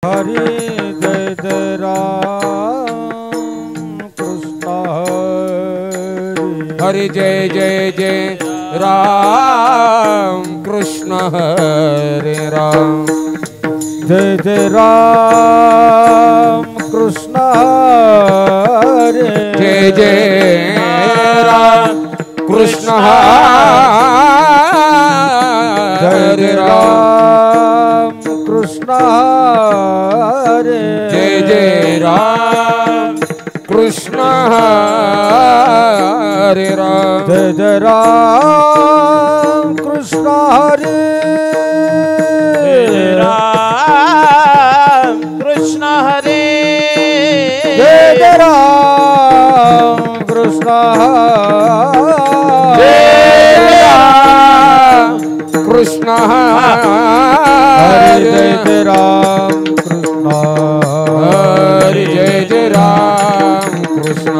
हरी जय जय राम कृष्ण हरि जय जय जय राम कृष्ण हरे राम जय जय राम कृष्ण हरे जय जय राम कृष्ण हरे राम कृष्ण हरे जय जय राम कृष्ण हरे राम जय जय राम कृष्ण हरे राम कृष्ण हरे जय जय राम कृष्ण जय राम कृष्ण हरे जय जय राम कृष्ण हरे जय जय राम कृष्ण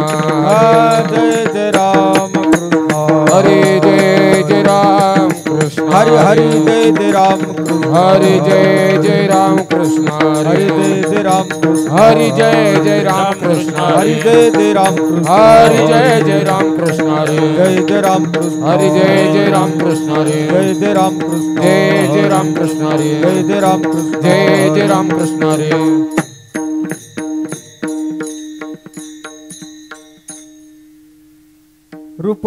जय जय राम कृष्ण हरे जय जय राम कृष्ण हरि हरि जय जय राम कृष्ण हरि जय जय राम कृष्ण हरि जय जय राम कृष्ण हरि जय जय राम कृष्ण हरि जय जय राम कृष्ण हरि जय जय राम कृष्ण जय जय राम कृष्ण हरि जय जय राम कृष्ण जय जय राम कृष्ण जय जय राम कृष्ण जय जय राम कृष्ण जय जय राम कृष्ण रूप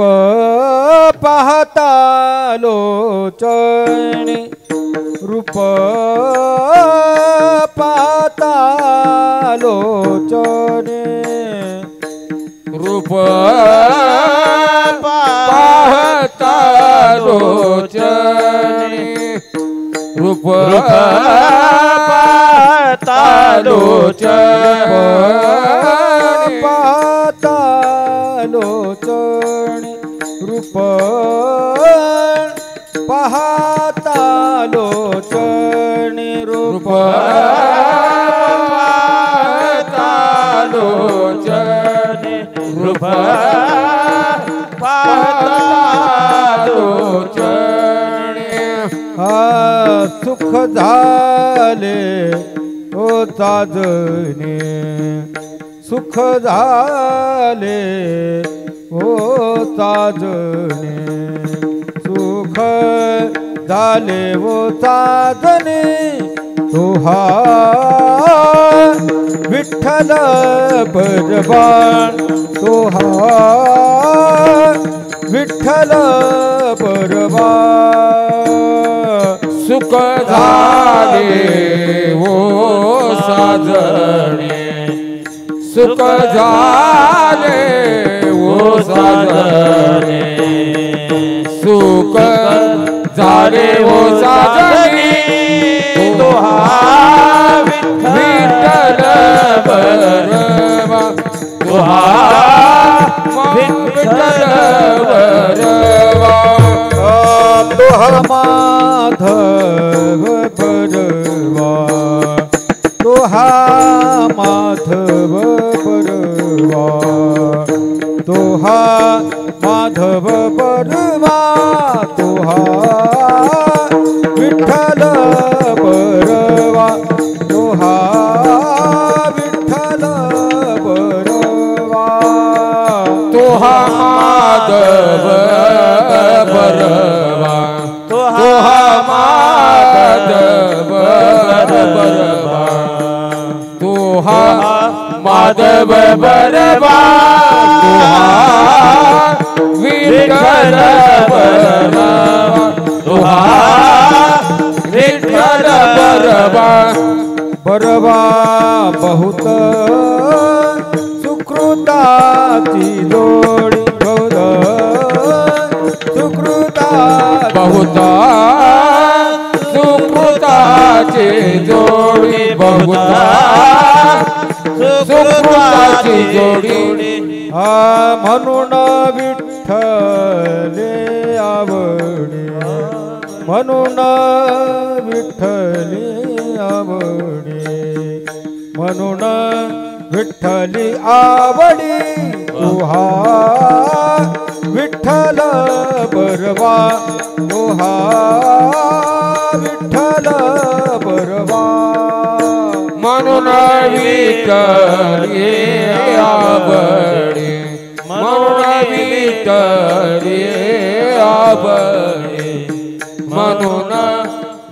पाहता लोचणी रूप पाहता लोचणी रूप पाहता लोचनी रूप पाहता लोचनी पाहता लोचणी रूप पाहता लोचणी रूप पाहता लोचनी रूप पाहता लोचनी सुख झाले ओ साजने सुख झाले ओ साजने सुख झाले ओ साजने तुहा विठ्ठल परवान तुहा विठ्ठल परवान सुख झाले ओ साजणे सुख झाले ओ साजणे सुख झाले ओ साजणे तुहा विठ्ठल परवा तुहा विठ्ठल परवा तुहा माधव परवा तुहा माधव परवा तुहा माधव परवा तुहा विठ्ठल परवा तुहा विठ्ठल परवा तुहा माधव परवा तुहा माधव परवा तुहा माधव परवा तुहा विठ्ठल परवा तुहा विठ्ठल परवा परवा बहुत सुकृताची जोडी बहुत सुकृता बहुता सुकृताची जोडी बहुता सुकृताची जोडी म्हणून विठ्ठले आवडी म्हणून विठ्ठली आवडी म्हणून विठ्ठली आवडी तुहा विठ्ठल बरवा तुहा विठ्ठल बरवा म्हणून विठ्ठली आवडी म्हणून विठ्ठली आवडी म्हणून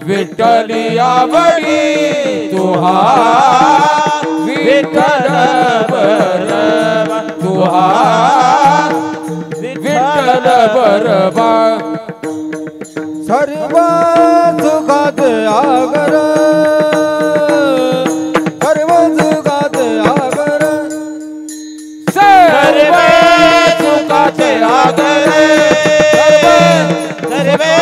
विठ्ठली आवडी तुहा विठ्ठल बरबा तुहा विठ्ठल बरबा सर्व सुखात आगर सर्व सुखात आगर सर्व सुखाचे आगर सर्व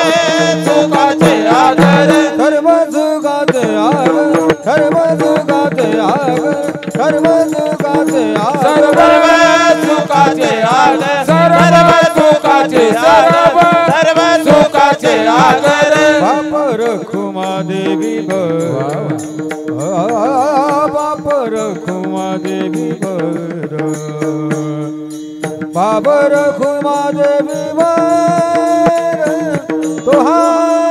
सुखाचे आगर सर्व सुखात आगर सर्व सुखात आगर सर्व सुखात आगर सर्व सुखाचे आगर सर्व सुखाचे सर्व सुखाचे आगर बाप रखुमा देवी बाप रखुमा देवी बाप रखुमा देवी तोहा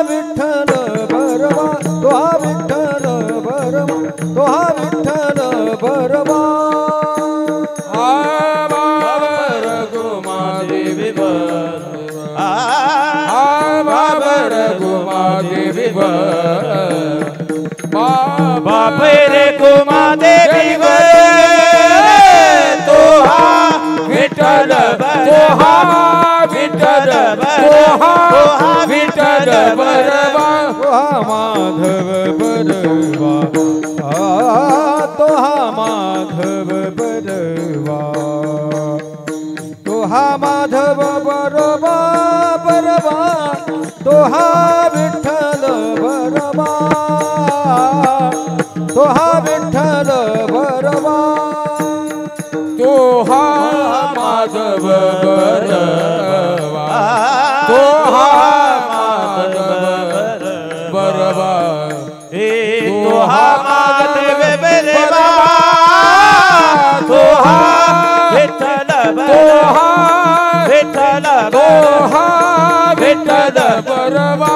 विठ्ठल बरवा तोहा विठ्ठल बरवा तोहा विठ्ठल बरवा रघुमादेवी रघुमादेवी बापे रे कुमा देवी तोहा विठ्ठल तोहा विठ्ठल तोहा विठ्ठल बरवा तोहा माधव बरवा तोहा माधव बरवा तोहा माधव बरवा बरवा तोहा विठ्ठल बरवा तोहा विठ्ठल बरवा तोहा माधव बरवा तोहा माधव बरवा तोहा माधव बरवा तोहा विठ्ठल तोहा विठ्ठल तोहा विठ्ठल बरवा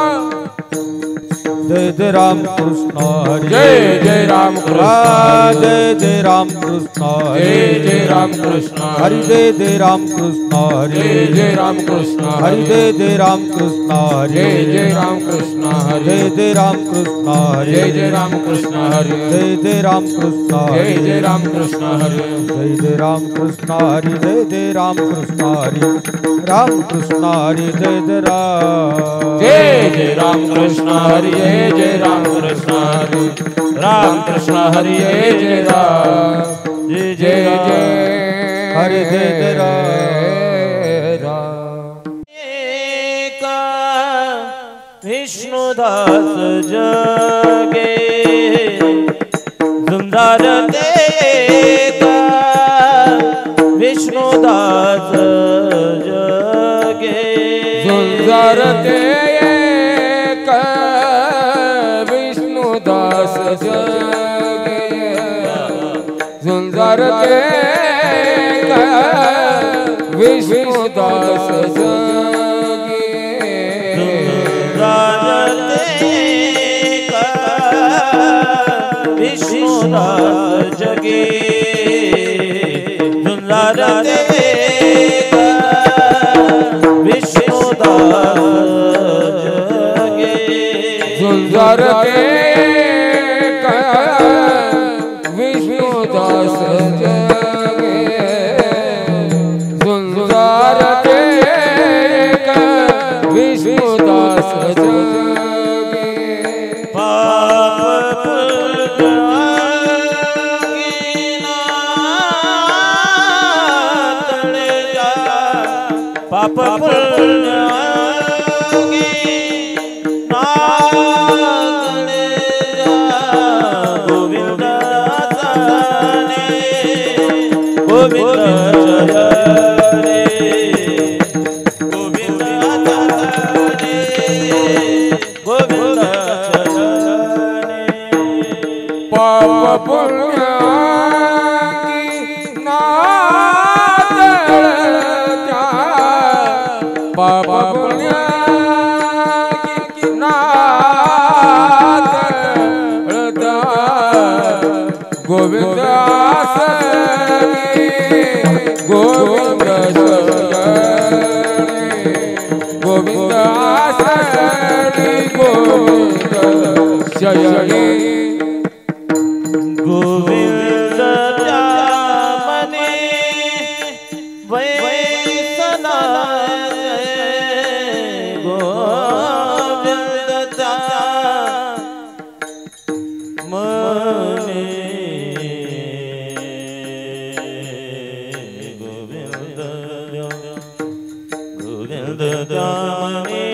जय जय राम कृष्ण हरी जय जय राम कृष्ण जय जय राम कृष्ण जय जय राम कृष्ण हरि जय जय राम कृष्ण हरि जय जय राम कृष्ण हरि जय जय राम कृष्ण हरि जय जय राम कृष्ण जय जय राम कृष्ण हरि जय जय राम कृष्ण हरि जय जय राम कृष्ण जय हरि जय राम कृष्ण हरि जय जय राम कृष्ण हरि जय जय राम कृष्ण हरि राम कृष्ण हरि जय जय राम जय जय राम कृष्ण हरि जय जय राम कृष्ण हरि राम कृष्ण हरि जय जय राम जय जय जय हरि जय जय राम विष्णुदास जगे झुंजार देगा विष्णुदास जगे झुंजार एक विष्णुदास जगे झुंजार एक विष्णुदास जगे विष्णुदास जगे झुंजार विष्णुदास जगे झुंजार विष्णुदास जगे झुंजार विष्णुदास जगे पाप पाप पुण्य गोविंद गोविंद रे गोविंद गोविंद पाप पुण्य पाप पुण्य गोविंद आसनी गोविंद शयनी गोविंद आसनी गोविंद शयनी गोविंद त्यामनी वैसनाय गोविंद त्यामनी गोविंद त्यामनी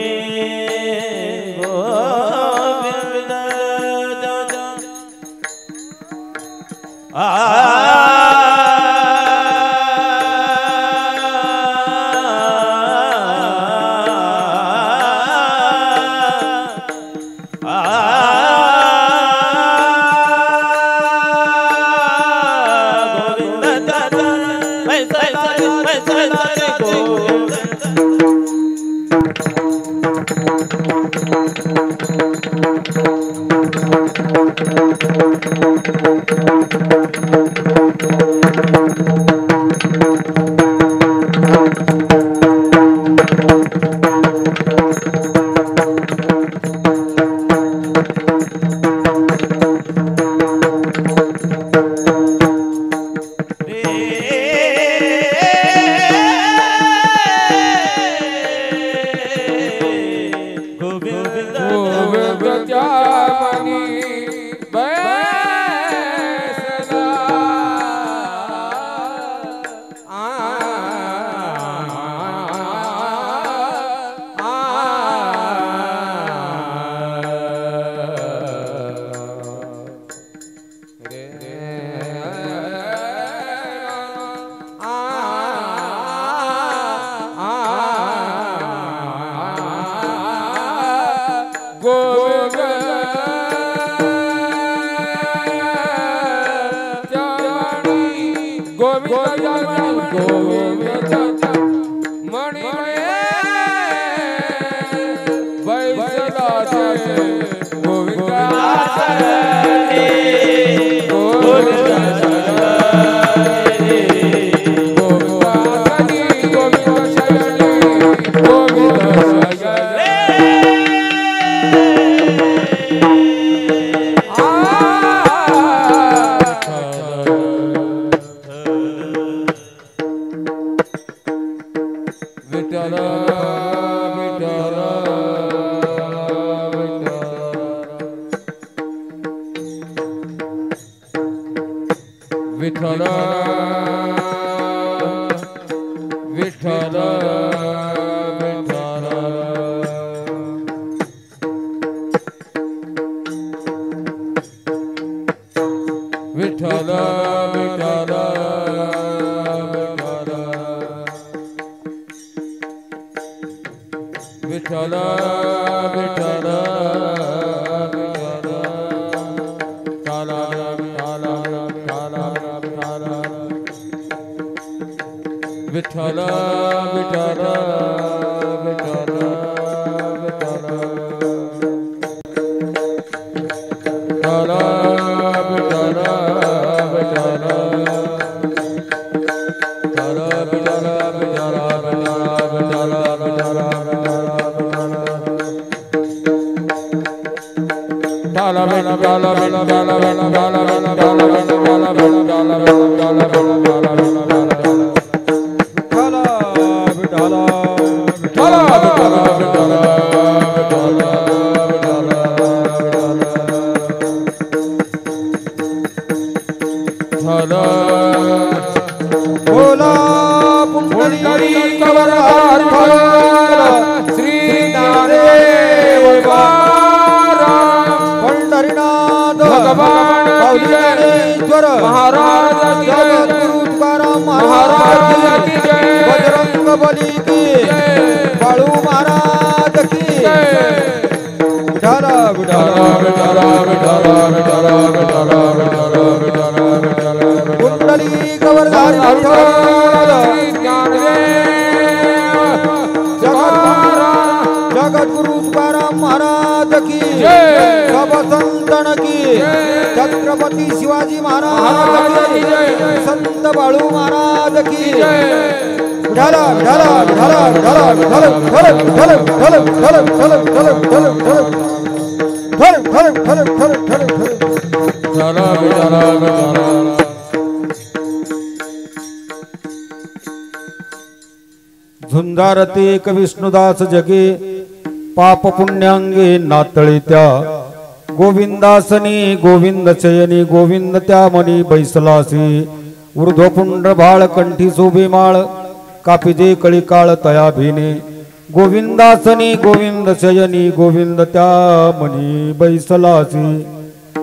छत्रपति शिवाजी महाराज महाराज की जय, संत बाळू महाराज की जय। विठाला विठाला विठाला विठाला विठाला विठाला विठाला विठाला विठाला विठाला विठाला विठाला विठाला झुंजारते एक विष्णुदास जगे पाप पुण्यांगे नातळीत्या गोविंदासनी गोविंद चयनी गोविंद त्या मनी बैसलासी ऊर्ध्वपुंड भाळ कंठी शोभे माळ कापिजे कळी काळ तया भिने गोविंदासनी गोविंद चयनी गोविंद त्या मनी बैसलासी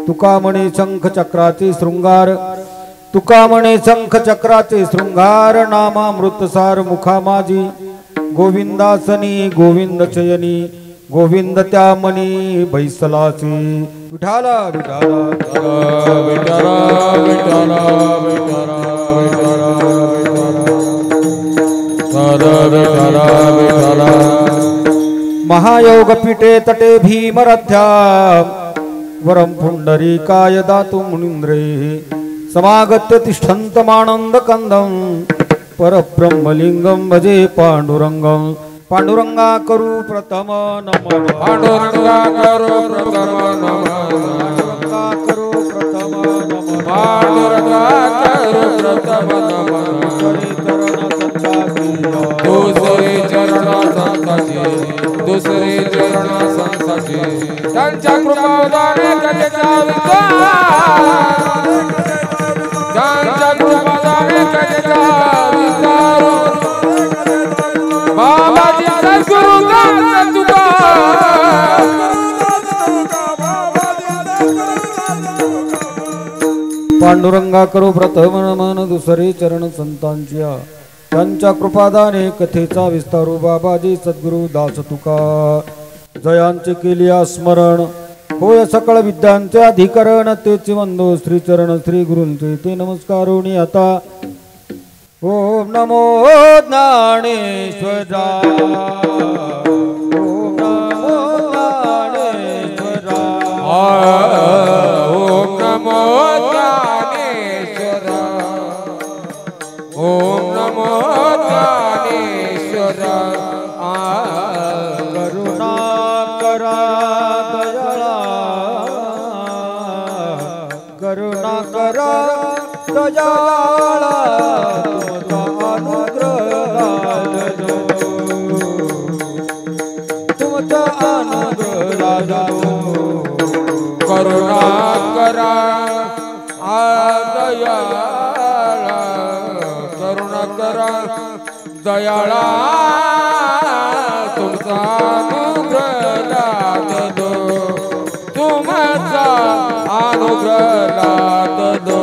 तुका म्हणे शंख चक्राचे शृंगार तुका म्हणे शंख चक्राचे शृंगार नामामृतसार मुखा माझी गोविंदासनी गोविंद चयनी गोविंद त्या मनी बैसलासी विठाला विठाला विठाला विठाला विठाला विठाला विठाला महायोग पीठे तटे भीमरथ्या वरम पुंडरीकाय दातु मुनींद्रे समागत्य तिष्ठन्तमानंद कंदम परब्रह्मलिंगम भजे पांडुरंगम पांडुरंगा करू प्रथम नमन पांडुरंगा करू प्रथम नमन पांडुरंगा करू प्रथम नमन पांडुरंगा करू प्रथम नमन दुसरे चरण संताची दुसरे चरण संताची त्यांच्या कृपादाने कलेचा विस्तार त्यांच्या कृपादाने कलेचा विस्तार बाबाजी सद्गुरु दास तुका पांडुरंगा करू प्रथम नमन दुसरे चरण संतांच्या त्यांच्या कृपादाने कथेचा विस्तारू बाबाजी सद्गुरु दास तुका जयांचे केली स्मरण होय सकळ विद्यांचे अधिकरण तेचे वंदो श्रीचरण श्री गुरूंचे ते नमस्कारोनी आता ओम नमो ज्ञानेश्वरा ओम नमो ज्ञानेश्वरा ओम नमो ज्ञानेश्वरा ओम नमो ज्ञानेश्वरा करुणा करा दयाळा करुणा करा दयाळा तुमचा अनुग्रह करुणा करा दयाळा करुणा करा दयाळा तुमचा अनुग्रह लादो तुमचा अनुग्रह लादो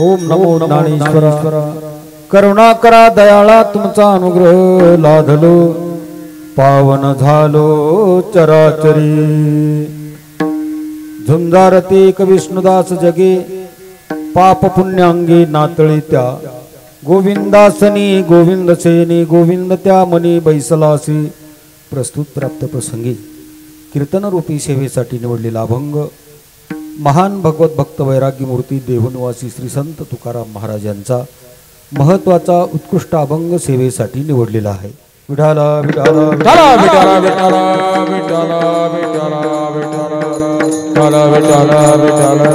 ओम नमो ज्ञानेश्वरा करुणा करा दयाळा तुमचा अनुग्रह लाधलो पावन झालो चराचरी झुंजारते एक विष्णुदास जगे पाप पुण्यांगी नातळी त्या गोविंदासनी गोविंद सेनी गोविंद त्या मनी बैसलासी प्रस्तुत प्राप्त प्रसंगी कीर्तन रूपी सेवेसाठी निवडलेला अभंग महान भगवत भक्त वैराग्य मूर्ती देवनिवासी श्री संत तुकाराम महाराज यांचा महत्वाचा उत्कृष्ट अभंग सेवेसाठी निवडलेला आहे। विठाला विठाला विठाला विठाला विठाला विठाला विठाला विठाला विठाला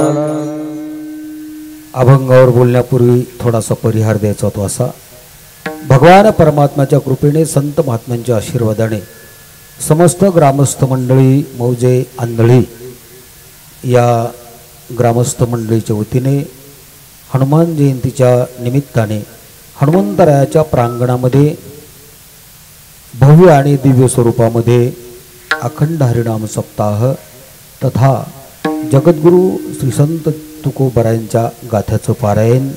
अभंगावर बोलण्यापूर्वी थोडासा परिहार द्यायचा होता असा भगवान परमात्म्याच्या कृपेने संत महात्म्यांच्या आशीर्वादाने समस्त ग्रामस्थ मंडळी मौजे आंधळी या ग्रामस्थ मंडळीच्या वतीने हनुमान जयंतीच्या निमित्ताने हनुमंतरायाच्या प्रांगणामध्ये भव्य आणि दिव्य स्वरूपामध्ये अखंड हरिनाम सप्ताह तथा जगद्गुरु श्री संत तुकोबरायांच्या गाथ्याचं पारायण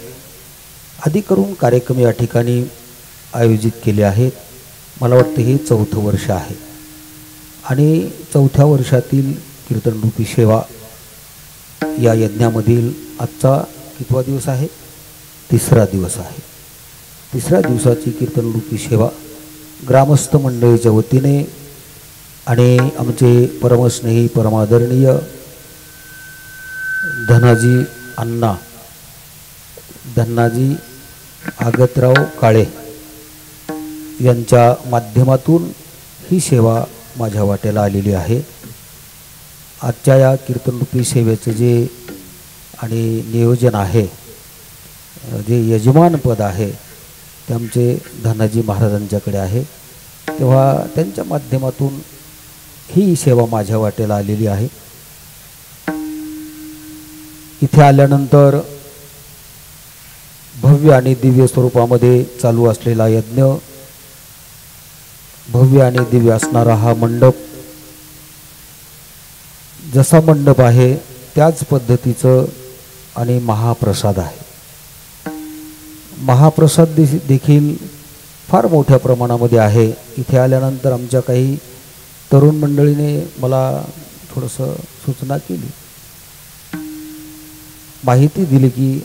आदी करून कार्यक्रम या ठिकाणी आयोजित केले आहेत. मला वाटतं हे 4थं वर्ष आहे आणि 4थ्या वर्षातील कीर्तनरूपी सेवा या यज्ञामधील आजचा कितवा दिवस आहे? 3रा दिवस आहे. 3ऱ्या दिवसाची कीर्तनरूपी सेवा ग्रामस्थ मंडळीच्या वतीने आणि आमचे परमस्नेही परमादरणीय धनाजी आगतराव काळे यांच्या माध्यमातून ही सेवा माझ्या वाट्याला आलेली आहे. आजच्या या कीर्तनरूपी सेवेचं जे आणि नियोजन आहे, जे यजमान पद आहे ते आमचे धनाजी महाराजांच्याकडे आहे. तेव्हा त्यांच्या माध्यमातून ही सेवा माझ्या वाट्याला आलेली आहे. इथे आल्यानंतर भव्य आणि दिव्य स्वरूपामध्ये चालू असलेला यज्ञ, भव्य आणि दिव्य असणारा हा मंडप, जसा मंडप आहे त्याच पद्धतीचं आणि महाप्रसाद आहे. महाप्रसाद देखील फार मोठ्या प्रमाणामध्ये आहे. इथे आल्यानंतर आमच्या काही तरुण मंडळीने मला थोडंसं सूचना केली, माहिती दिली की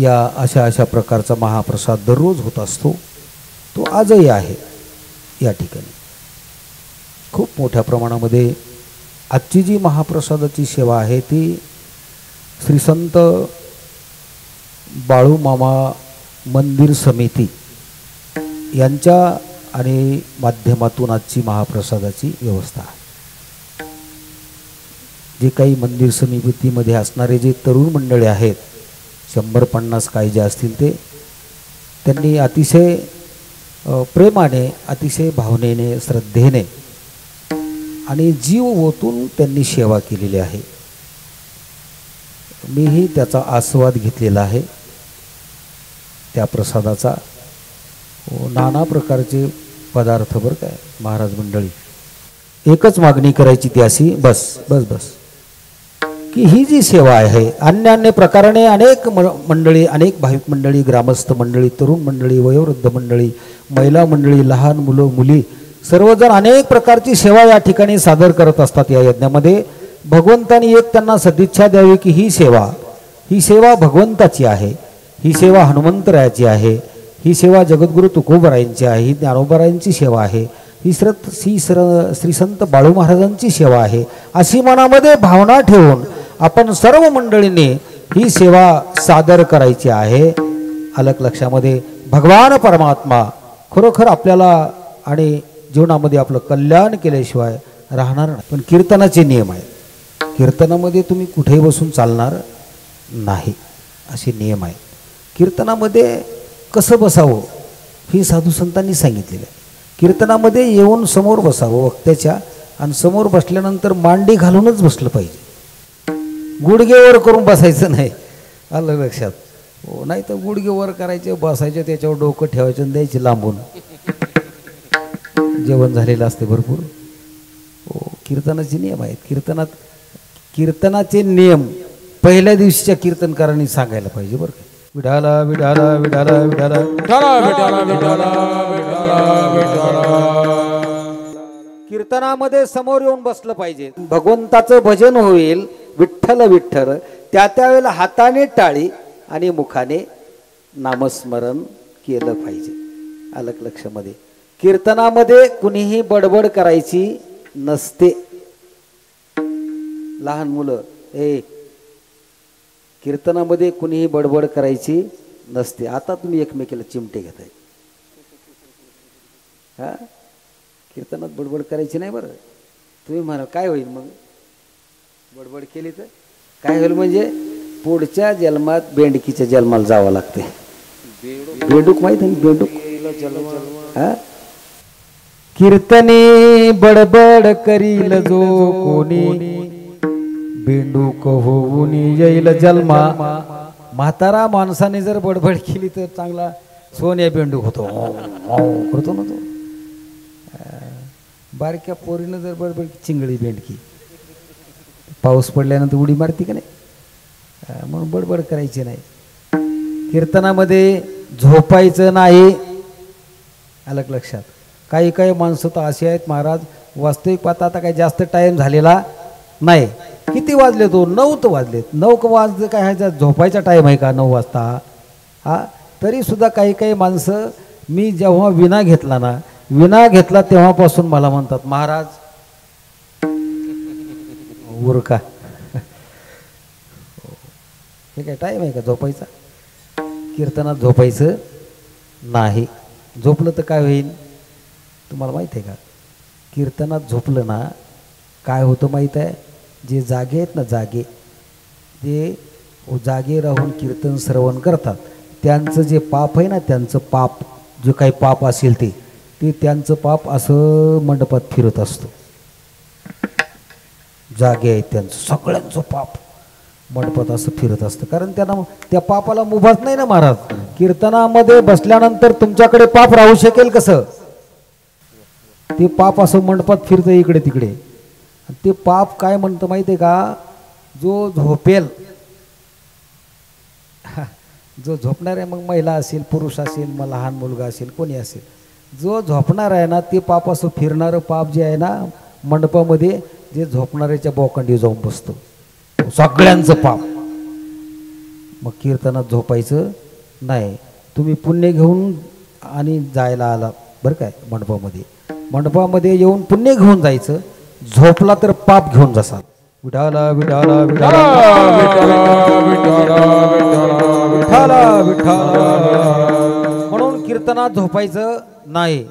या अशा प्रकारचा महाप्रसाद दररोज होत असतो. तो आजही आहे या ठिकाणी. खूप मोठ्या प्रमाणामध्ये आजची जी महाप्रसादाची सेवा आहे ती श्री संत बाळूमामा मंदिर समिती यांच्या आणि माध्यमातून आजची महाप्रसादाची व्यवस्था आहे. जे काही मंदिर समितीमध्ये असणारे जे तरुण मंडळी आहेत, 100-50 काही जे असतील ते, त्यांनी अतिशय प्रेमाने, अतिशय भावनेने, श्रद्धेने आणि जीव ओतून त्यांनी सेवा केलेली आहे. मीही त्याचा आस्वाद घेतलेला आहे. त्या प्रसादाचा नाना प्रकारचे पदार्थ, बरं काय महाराज मंडळी, एकच मागणी करायची ती अशी, बस बस बस की ही जी सेवा आहे अन्य प्रकाराने अनेक मंडळी, अनेक भाविक मंडळी, ग्रामस्थ मंडळी, तरुण मंडळी, वयोवृद्ध मंडळी, महिला मंडळी, लहान मुलं मुली सर्वजण अनेक प्रकारची सेवा या ठिकाणी सादर करत असतात. या यज्ञामध्ये भगवंतानी एक त्यांना सदिच्छा द्यावी की ही सेवा भगवंताची आहे, ही सेवा हनुमंतरायाची आहे, ही सेवा जगद्गुरु तुकोबरायांची आहे, ही ज्ञानोबरायांची सेवा आहे, ही श्री संत बाळू महाराजांची सेवा आहे, अशी मनामध्ये भावना ठेवून आपण सर्व मंडळींनी ही सेवा सादर करायची आहे. अलग लक्षामध्ये भगवान परमात्मा खरोखर आपल्याला आणि जीवनामध्ये आपलं कल्याण केल्याशिवाय राहणार नाही. पण कीर्तनाचे नियम आहेत. कीर्तनामध्ये तुम्ही कुठेही बसून चालणार नाही, असे नियम आहेत. कीर्तनामध्ये कसं बसावं हे साधू संतांनी सांगितलेलं आहे. कीर्तनामध्ये येऊन समोर बसावं वक्त्याच्या, आणि समोर बसल्यानंतर मांडी घालूनच बसलं पाहिजे. गुडघेवर करून बसायचं नाही, आलं लक्षात. हो, नाही तर गुडघेवर करायचे, बसायचे, त्याच्यावर डोकं ठेवायचं आणि द्यायचे लांबून. जेवण झालेलं असते भरपूर. हो, कीर्तनाचे नियम आहेत. कीर्तनाचे नियम पहिल्या दिवशीच्या कीर्तनकारांनी सांगायला पाहिजे बरं का. विठाला विठाला विठाला विठाला विठाला विठाला विठाला विठाला. कीर्तनामध्ये समोर येऊन बसलं पाहिजे. भगवंताचं भजन होईल, विठ्ठल विठ्ठल, त्यावेळेला हाताने टाळी आणि मुखाने नामस्मरण केलं पाहिजे. अलग लक्षामध्ये कीर्तनामध्ये कुणीही बडबड करायची नसते. लहान मुलं, कीर्तनामध्ये कुणीही बडबड करायची नसते. आता तुम्ही एकमेकीला चिमटे घेताय. हा, कीर्तनात बडबड करायची नाही बरं. तुम्ही म्हणा काय होईल मग बडबड केली तर? काय होईल म्हणजे पुढच्या जन्मात बेंडकीच्या जन्माला जावं लागते. बेंडूक माहित आहे? बेंडूक. हा, कीर्तने बडबड करील जो कोणी, बेंडूक होऊन येईल जन्मा. म्हातारा माणसाने जर बडबड केली तर चांगला सोन्या बेंडूक होतो, करतो ना तो. बारक्या पोरीनं जर बडबड, चिंगळी बेंडकी, पाऊस पडल्यानंतर उडी मारती का नाही, म्हणून बडबड करायची नाही. कीर्तनामध्ये झोपायचं नाही. आलं का लक्षात? काही काही माणसं तर अशी आहेत महाराज, वास्तविक पाहता आता काही जास्त टाईम झालेला नाही. किती वाजले? तो 9 तर वाजलेत. 9 वाजले काय ह्याचा झोपायचा टाईम आहे का 9 वाजता? हा, तरीसुद्धा काही काही माणसं, मी जेव्हा विना घेतला तेव्हापासून मला म्हणतात महाराज उरका. हे काय टाईम आहे का झोपायचा? कीर्तनात झोपायचं नाही. झोपलं तर काय होईल तुम्हाला माहीत आहे का? कीर्तनात झोपलं ना काय होतं माहीत आहे? जे जागे आहेत ना, जे जागे राहून कीर्तन श्रवण करतात त्यांचं जे पाप आहे ना, त्यांचं पाप जे काही पाप असेल ते त्यांचं पाप असं मंडपात फिरत असतं. जागे आहेत त्यांचं सगळ्यांचं पाप मंडपात असं फिरत असतं, कारण त्यांना त्या पापाला मुभाच नाही ना महाराज. कीर्तनामध्ये बसल्यानंतर तुमच्याकडे पाप राहू शकेल कसं? ते पाप असं मंडपात फिरतं इकडे तिकडे. ते पाप काय म्हणतं माहिती आहे का? जो झोपेल, जो झोपणार आहे, मग महिला असेल, पुरुष असेल, मग लहान मुलगा असेल, कोणी असेल, जो झोपणार आहे ना, ते पाप असं फिरणारं पाप जे आहे ना मंडपामध्ये, जे झोपणाऱ्याच्या बोकांडी जाऊन बसतो, सगळ्यांचं पाप. मग कीर्तनात झोपायचं नाही. तुम्ही पुण्य घेऊन आणि जायला आला बरं काय मंडपामध्ये येऊन पुण्य घेऊन जायचं. झोपला तर पाप घेऊन जासाल. विठाला विठाला विठाला विठाला विठाला म्हणून कीर्तनात झोपायचं नाही.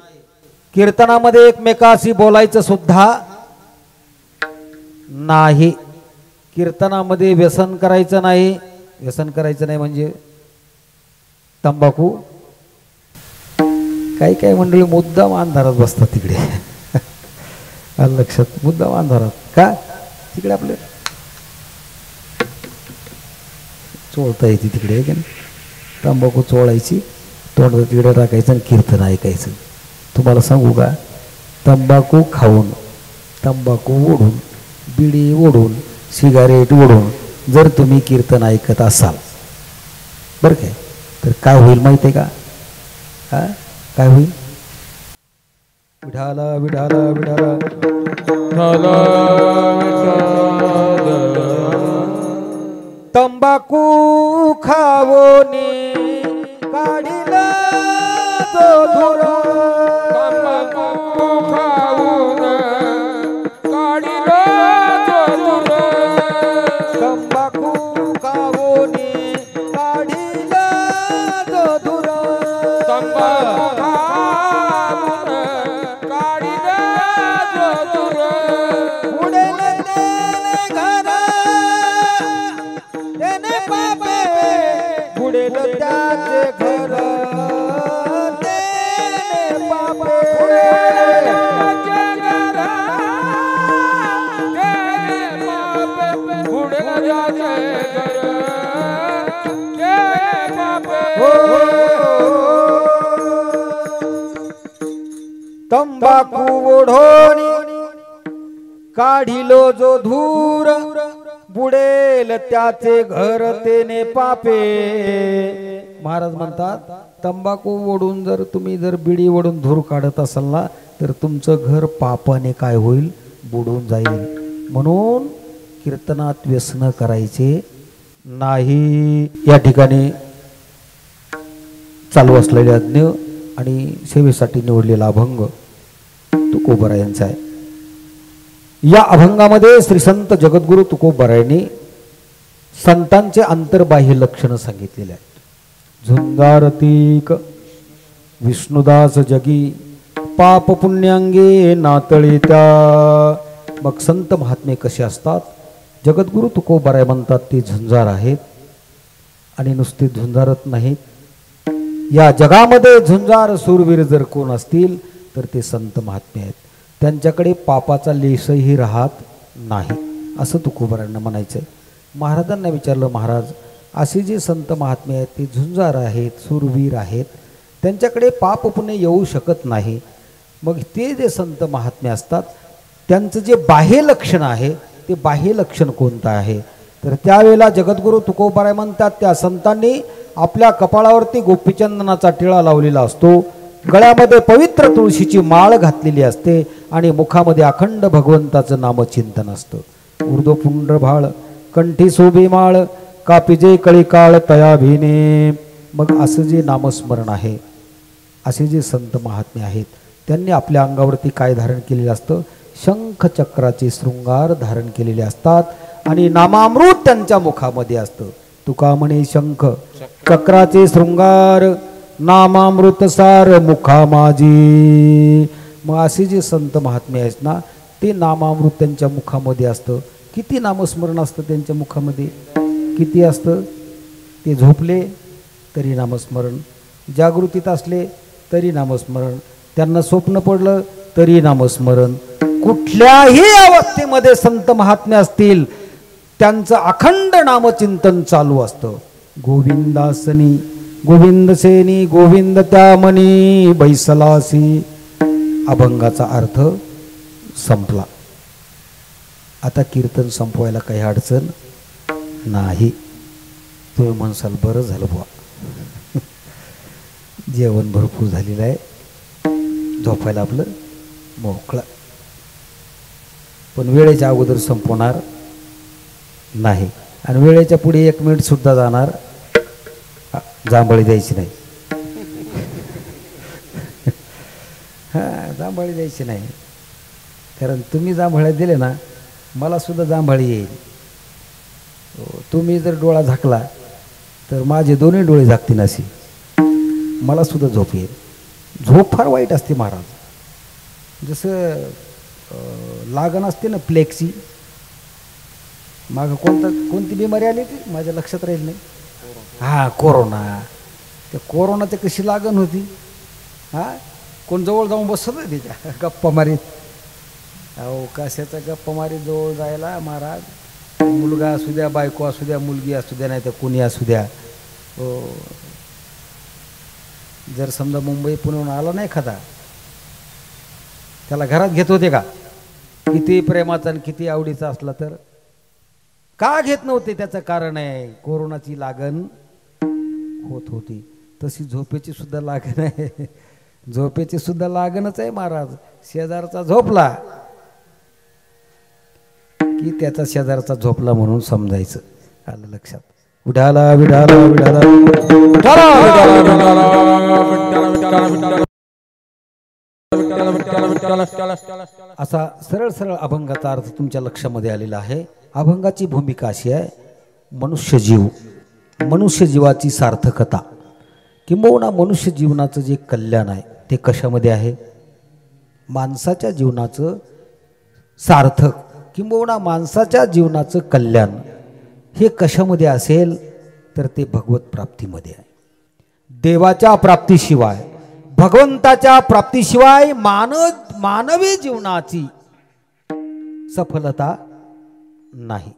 कीर्तनामध्ये एकमेकाशी बोलायचं सुद्धा नाही. कीर्तनामध्ये व्यसन करायचं नाही. व्यसन करायचं नाही म्हणजे तंबाखू. काही काही मंडळी मुद्दाम अंधारात बसतात तिकडे. लक्षात? मुद्दाम अंधारात का? तिकडे आपले चोळता येते तिकडे, की तंबाखू चोळायची, तोंडात तिकडे टाकायचं आणि कीर्तन ऐकायचं. तुम्हाला सांगू का? तंबाखू खाऊन, तंबाखू ओढून, बिडी ओढून, सिगारेट ओढून जर तुम्ही कीर्तन ऐकत असाल बरं काय, तर काय होईल माहिती आहे का? हा, काय होईल? विठाला विठाला विठाला तंबाखू खावोनी काढिला तो धुर, तंबाखू खाऊन काढिला तो धुर, तंबाखू खावोनी काढिला तो धुर, तंबाखू खाऊन काढिला तो धुर, उडेल तेने घर तेने पापे, उडेल त्याचे घर तेने पापे, तंबाखू ओढोनी काढिलो जो धूर, बुडेल त्याचे घर तेने पापे. महाराज म्हणतात तंबाखू ओढून जर तुम्ही जर बिडी ओढून धूर काढत असाल ना, तर तुमचं घर पापाने काय होईल? बुडून जाईल. म्हणून कीर्तनात व्यसन करायचे नाही. या ठिकाणी चालू असलेले अज्ञ आणि सेवेसाठी निवडलेला अभंग तुकोबरायांचा आहे. या अभंगामध्ये श्री संत जगद्गुरु तुकोबरायांनी संतांचे अंतर्बाह्य लक्षण सांगितलेले आहेत. झुंजारतीक विष्णुदास जगी पाप पुण्यांगे नातळी त्या. मग संत महात्मे कसे असतात? जगद्गुरु तुकोबराय म्हणतात ते झुंजार आहेत आणि नुसते झुंजारत नाहीत. या जगामध्ये झुंजार सूरवीर जर कोण असतील तर ते संत महात्मे आहेत. त्यांच्याकडे पापाचा लेशही राहत नाही असं तुकोबरायांना म्हणायचं आहे. महाराजांना विचारलं, महाराज असे जे संत महात्मे आहेत ते झुंजार आहेत, सूरवीर आहेत, त्यांच्याकडे पाप पुण्य येऊ शकत नाही. मग ते जे संत महात्मे असतात त्यांचं जे बाह्य लक्षण आहे ते बाह्य लक्षण कोणतं आहे? तर त्यावेळेला जगद्गुरु तुकोबराय म्हणतात त्या संतांनी आपल्या कपाळावरती गोपीचंदनाचा टिळा लावलेला असतो, गळ्यामध्ये पवित्र तुळशीची माळ घातलेली असते आणि मुखामध्ये अखंड भगवंताचं नामचिंतन असतं. ऊर्ध्वपुंड्र भाळ कंठी शोभे माळ कापिजे कळीकाळ तया भिने. मग असं जे नामस्मरण आहे, असे जे संत महात्मे आहेत, त्यांनी आपल्या अंगावरती काय धारण केलेलं असतं? शंख चक्राचे शृंगार धारण केलेले असतात आणि नामामृत त्यांच्या मुखामध्ये असतं. तुका म्हणे शंख चक्राचे शृंगार नामामृत सार मुखा माझी. मग असे जे संत महात्मे आहेत ना, ते नामामृत त्यांच्या मुखामध्ये असतं. किती नामस्मरण असतं त्यांच्या मुखामध्ये? किती असतं? ते झोपले तरी नामस्मरण, जागृतीत असले तरी नामस्मरण, त्यांना स्वप्न पडलं तरी नामस्मरण. कुठल्याही अवस्थेमध्ये संत महात्मे असतील, त्यांचं अखंड नामचिंतन चालू असतं. गोविंदासनी गोविंद सेनी गोविंद त्यामनी बैसलासी. अभंगाचा अर्थ संपला. आता कीर्तन संपवायला काही अडचण नाही. तुम्ही म्हणसाल बरं झालं बुवा, जेवण भरपूर झालेलं आहे, झोपायला आपलं मोकळं. पण वेळेच्या अगोदर संपवणार नाही आणि वेळेच्या पुढे 1 मिनिट सुद्धा जाणार, जांभळी द्यायची नाही. हां, जांभळी द्यायची नाही. कारण तुम्ही जांभळ्या दिले ना, मला सुद्धा जांभळी येईल. तुम्ही जर डोळा झाकला तर माझे दोन्ही डोळे झाकतील, अशी मला सुद्धा झोप येईल. झोप फार वाईट असते महाराज. जसं लागण असते ना प्लेगची, मागं कोणती बिमारी आली ती माझ्या लक्षात राहील नाही. हां, कोरोना. त्या कोरोनाची कशी लागण होती? हां, कोण जवळ जाऊन बसत होते त्याच्या गप्पा मारीत. अहो, कशाचा गप्पा मारीत जवळ जायला महाराज? मुलगा असू द्या, बायको असू द्या, मुलगी असू द्या, नाही तर कोणी असू द्या. हो, जर समजा मुंबई पुण्याहून आला नाही एखादा, त्याला घरात घेत होते का? किती प्रेमाचा आणि किती आवडीचा असला तर का घेत नव्हते? त्याचं कारण आहे, कोरोनाची लागण होत होती. तशी झोपेची सुद्धा लागण आहे. झोपेची सुद्धा लागणच आहे महाराज. शेजारचा झोपला की त्याचा शेजारचा झोपला म्हणून समजायचं. आलं लक्षात? विठाला विठाला विठाला असा सरळ सरळ अभंगाचा अर्थ तुमच्या लक्षामध्ये आलेला आहे. अभंगाची भूमिका अशी आहे, मनुष्यजीव, मनुष्य जीवाची सार्थकता किंबहुना मनुष्य जीवनाचं जे कल्याण आहे ते कशामध्ये आहे? माणसाच्या जीवनाचं सार्थक किंबहुना माणसाच्या जीवनाचं कल्याण हे कशामध्ये असेल तर ते भगवत प्राप्तीमध्ये आहे. देवाच्या प्राप्तीशिवाय, भगवंताच्या प्राप्तीशिवाय मानवी जीवनाची सफलता नाही.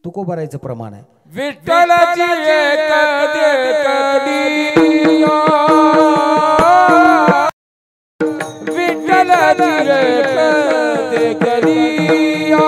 तुकोबारायचं प्रमाण आहे, विठ्ठलाची एक देखलिया, विठ्ठलाची एक देखलिया,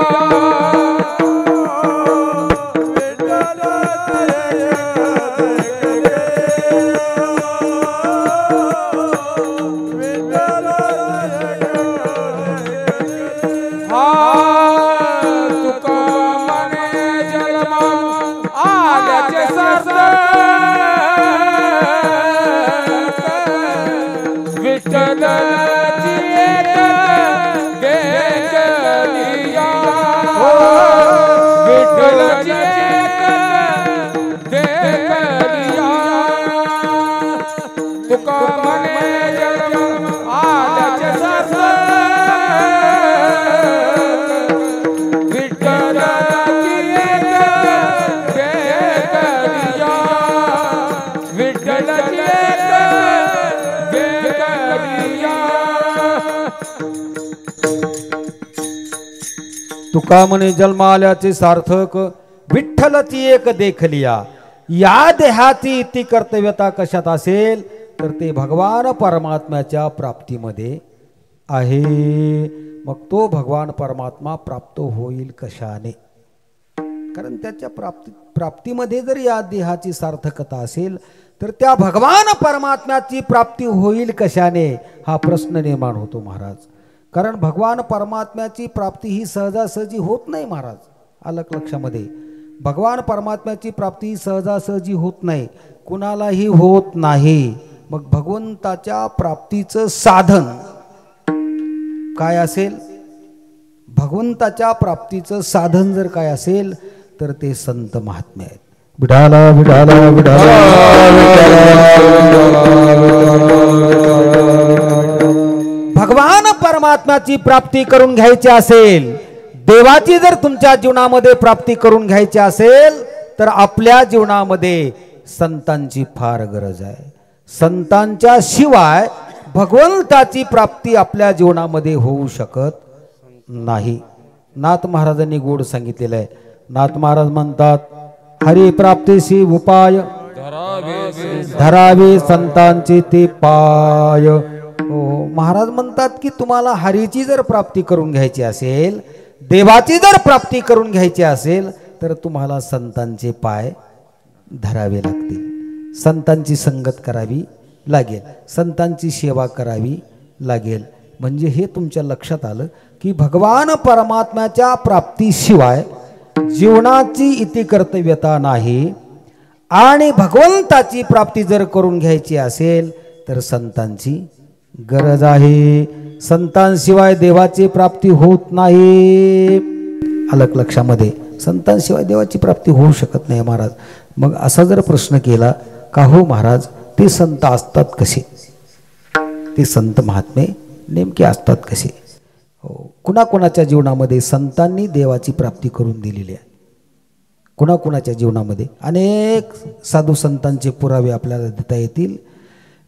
तुका म्हणे जन्म आल्याचे सार्थक, विठ्ठलची एक देखलिया. या देहाची ती कर्तव्यता कशात असेल तर ते भगवान परमात्म्याच्या प्राप्तीमध्ये आहे. मग तो भगवान परमात्मा प्राप्त होईल कशाने? कारण त्याच्या प्राप्तीमध्ये जर या देहाची सार्थकता असेल तर त्या भगवान परमात्म्याची प्राप्ती होईल कशाने हा प्रश्न निर्माण होतो महाराज. कारण भगवान परमात्म्याची प्राप्ती ही सहजासहजी होत नाही महाराज. आलं लक्षामध्ये. भगवान परमात्म्याची प्राप्ती सहजासहजी होत नाही, कुणालाही होत नाही. मग भगवंताच्या प्राप्तीचं साधन काय असेल? भगवंताच्या प्राप्तीचं साधन जर काय असेल तर ते संत महात्मे आहेत. विठाला विठाला विठाला भगवान परमात्म्याची प्राप्ती करून घ्यायची असेल, देवाची जर तुमच्या जीवनामध्ये प्राप्ती करून घ्यायची असेल तर आपल्या जीवनामध्ये संतांची फार गरज आहे. संतांच्या शिवाय भगवंताची प्राप्ती आपल्या जीवनामध्ये होऊ शकत नाही. नाथ महाराजांनी गोड सांगितलेलं आहे. नाथ महाराज म्हणतात, हरी प्राप्तीशी उपाय धरावे संतांचे ते पाय. हो, महाराज म्हणतात की तुम्हाला हरीची जर प्राप्ती करून घ्यायची असेल, देवाची जर प्राप्ती करून घ्यायची असेल तर तुम्हाला संतांचे पाय धरावे लागतील. संतांची संगत करावी लागेल, संतांची सेवा करावी लागेल. म्हणजे हे तुमच्या लक्षात आलं की भगवान परमात्म्याच्या प्राप्तीशिवाय जीवनाची इति कर्तव्यता नाही. आणि भगवंताची प्राप्ती जर करून घ्यायची असेल तर संतांची गरज आहे. संतांशिवाय देवाची प्राप्ती होत नाही. अलग लक्षामध्ये. संतांशिवाय देवाची प्राप्ती होऊ शकत नाही महाराज. मग असा जर प्रश्न केला का हो महाराज ते संत असतात कसे, ते संत महात्मे नेमके असतात कसे? हो, कुणाकुणाच्या जीवनामध्ये संतांनी देवाची प्राप्ती करून दिलेली आहे. कुणाकुणाच्या जीवनामध्ये अनेक साधू संतांचे पुरावे आपल्याला देता येतील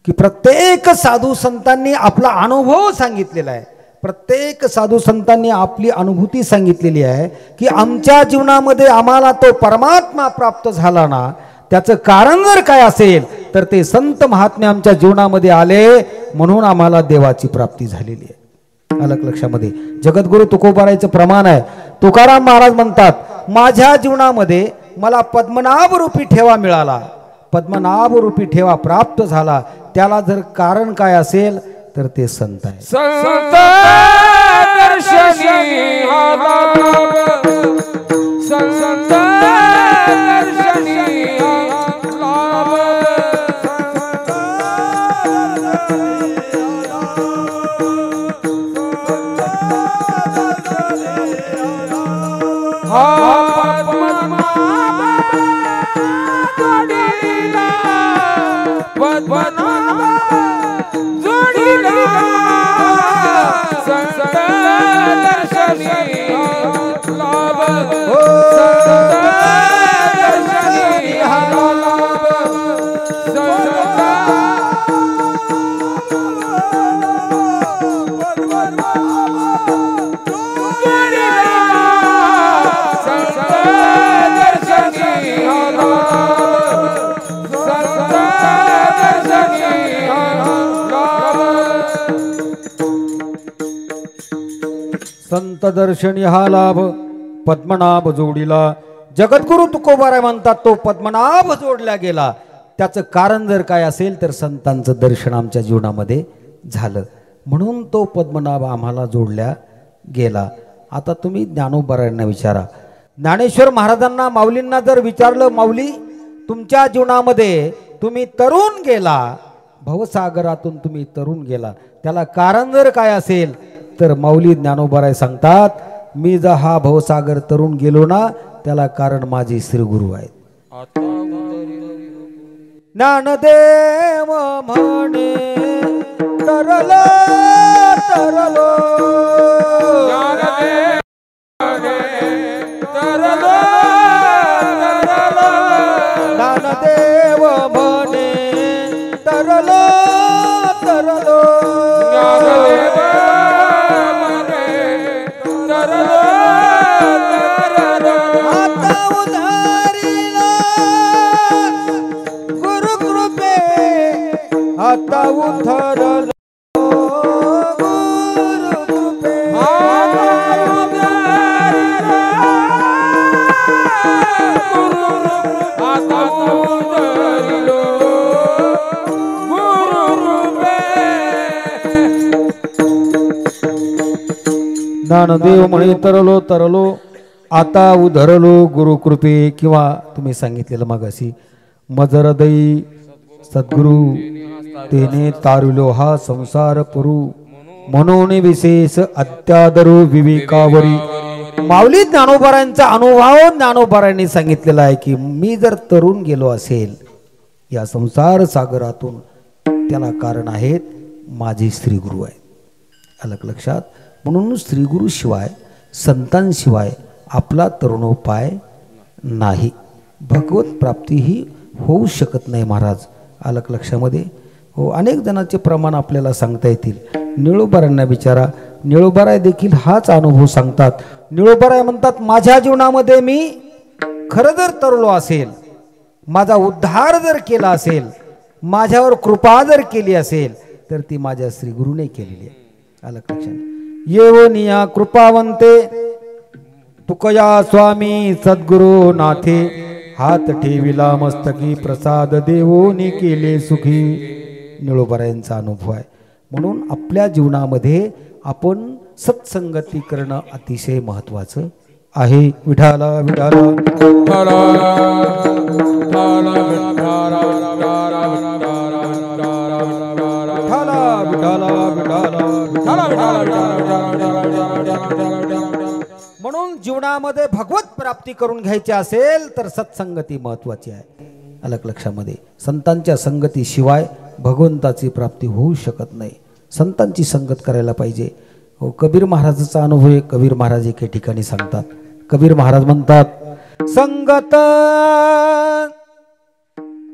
की प्रत्येक साधू संतांनी आपला अनुभव सांगितलेला आहे. प्रत्येक साधू संतांनी आपली अनुभूती सांगितलेली आहे की आमच्या जीवनामध्ये आम्हाला तो परमात्मा प्राप्त झाला ना, त्याचं कारण जर काय असेल तर ते संत महात्मे आमच्या जीवनामध्ये आले म्हणून आम्हाला देवाची प्राप्ती झालेली आहे. अलग लक्षामध्ये. जगद्गुरु तुकोबारायचं प्रमाण आहे. तुकाराम महाराज म्हणतात, माझ्या जीवनामध्ये मला पद्मनाभ रूपी ठेवा मिळाला, पद्मनाभ रूपी ठेवा प्राप्त झाला, त्याला जर कारण काय असेल तर ते संत आहे. संत दर्शनी संत दर्शनी संत दर्शनी हा लाभ पद्मनाभ जोडीला. जगद्गुरु तुकोबाराय म्हणतात तो पद्मनाभ जोडला गेला. त्याचं कारण जर काय असेल तर संतांचं दर्शन आमच्या जीवनामध्ये झालं म्हणून तो पद्मनाभ आम्हाला जोडल्या गेला. आता तुम्ही ज्ञानोबारायांना विचारा. ज्ञानेश्वर महाराजांना माऊलींना जर विचारलं, माऊली तुमच्या जीवनामध्ये तुम्ही तरुण गेला, भवसागरातून तुम्ही तरुण गेला, त्याला कारण जर काय असेल तर माऊली ज्ञानोबाराय सांगतात, मी जर हा भवसागर तरुण गेलो ना त्याला कारण माझे श्रीगुरु आहेत. ज्ञानदेव म्हणे तरलो तरलो ज्ञानदेव म्हणे तरलो तरलो आता उधारीला गुरु कृपे आता उधरलो गुरु कृपे ज्ञानदेव म्हणे तरलो तरलो आता उधरलो गुरुकृपे, किंवा तुम्ही सांगितलेलं मगाशी मजरदई सद्गुरु तेने तारुलो हा संसार पुरू, म्हणून विशेष अत्यादरू विवेकावरी. माऊली ज्ञानोबारांचा अनुभव ज्ञानोबारांनी सांगितलेला आहे की मी जर तरुण गेलो असेल या संसार सागरातून, त्याला कारण आहेत माझे श्रीगुरु आहे. अलग लक्षात. म्हणून श्रीगुरु शिवाय संतांशिवाय आपला तरुणोपाय नाही. भगवत प्राप्ती ही होऊ शकत नाही महाराज. अलग लक्षामध्ये. हो, अनेक जणांचे प्रमाण आपल्याला सांगता येतील. निळोबारांना विचारा, निळोबाराय देखील हाच अनुभव सांगतात. निळोबाराय म्हणतात माझ्या जीवनामध्ये मी खरं जर तरलो असेल, माझा उद्धार जर केला असेल, माझ्यावर कृपा जर केली असेल तर ती माझ्या श्रीगुरूने केलेली आहे. अलग लक्षात. येवनिया कृपावंते तुकया स्वामी सद्गुरु नाथे, हात ठेविला मस्तकी प्रसाद देवोनी केले सुखी. निळोबारायांचा अनुभव आहे. म्हणून आपल्या जीवनामध्ये आपण सत्संगती करणं अतिशय महत्वाचं आहे. विठाला विठाला म्हणून जीवनामध्ये भगवत प्राप्ती करून घ्यायची असेल तर सत्संगती महत्वाची आहे. अलग लक्षामध्ये. संतांच्या संगती शिवाय भगवंताची प्राप्ती होऊ शकत नाही. संतांची संगत करायला पाहिजे. हो, कबीर महाराजाचा अनुभव आहे. कबीर महाराज एके ठिकाणी सांगतात. कबीर महाराज म्हणतात संगत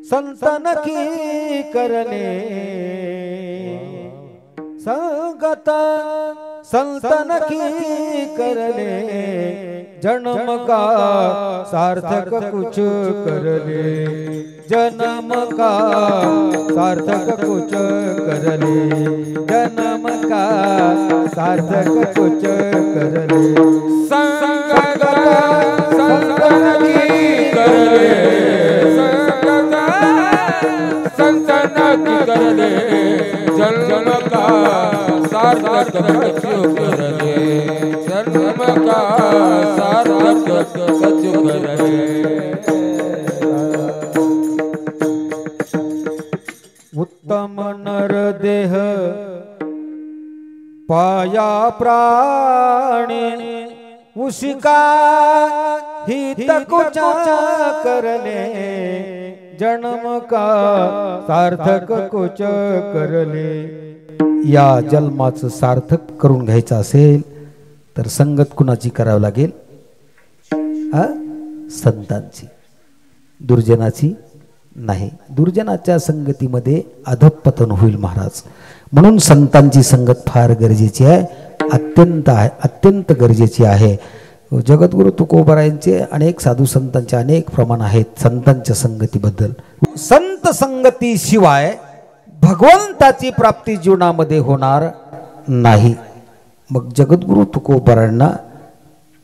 संतन की करले, संगत संतन की करले, जन्म का सार्थक कुछ करले, जन्म का सार्थक कुछ करले, जन्म का सार्थक कुछ करले. संगत संतन की करले, संतन की करले, जन्म का सार्थक कछु करले, जन्म का सार्थक कछु करले. उत्तम नर देह पाया प्राणी, उशिका हित कुछ करले, जन्म का सार्थक कुछ करले. या जन्माचं सार्थक करून घ्यायचं असेल तर संगत कुणाची करावी लागेल? संतांची, दुर्जनाची नाही. दुर्जनाच्या संगतीमध्ये अधपतन होईल महाराज. म्हणून संतांची संगत फार गरजेची आहे. अत्यंत गरजेची आहे. जगद्गुरु तुकोबारायांचे अनेक साधू संतांचे अनेक प्रमाण आहेत संतांच्या संगतीबद्दल. संत संगती शिवाय भगवंताची प्राप्ती जीवनामध्ये होणार नाही. मग जगद्गुरु तुकोबारांना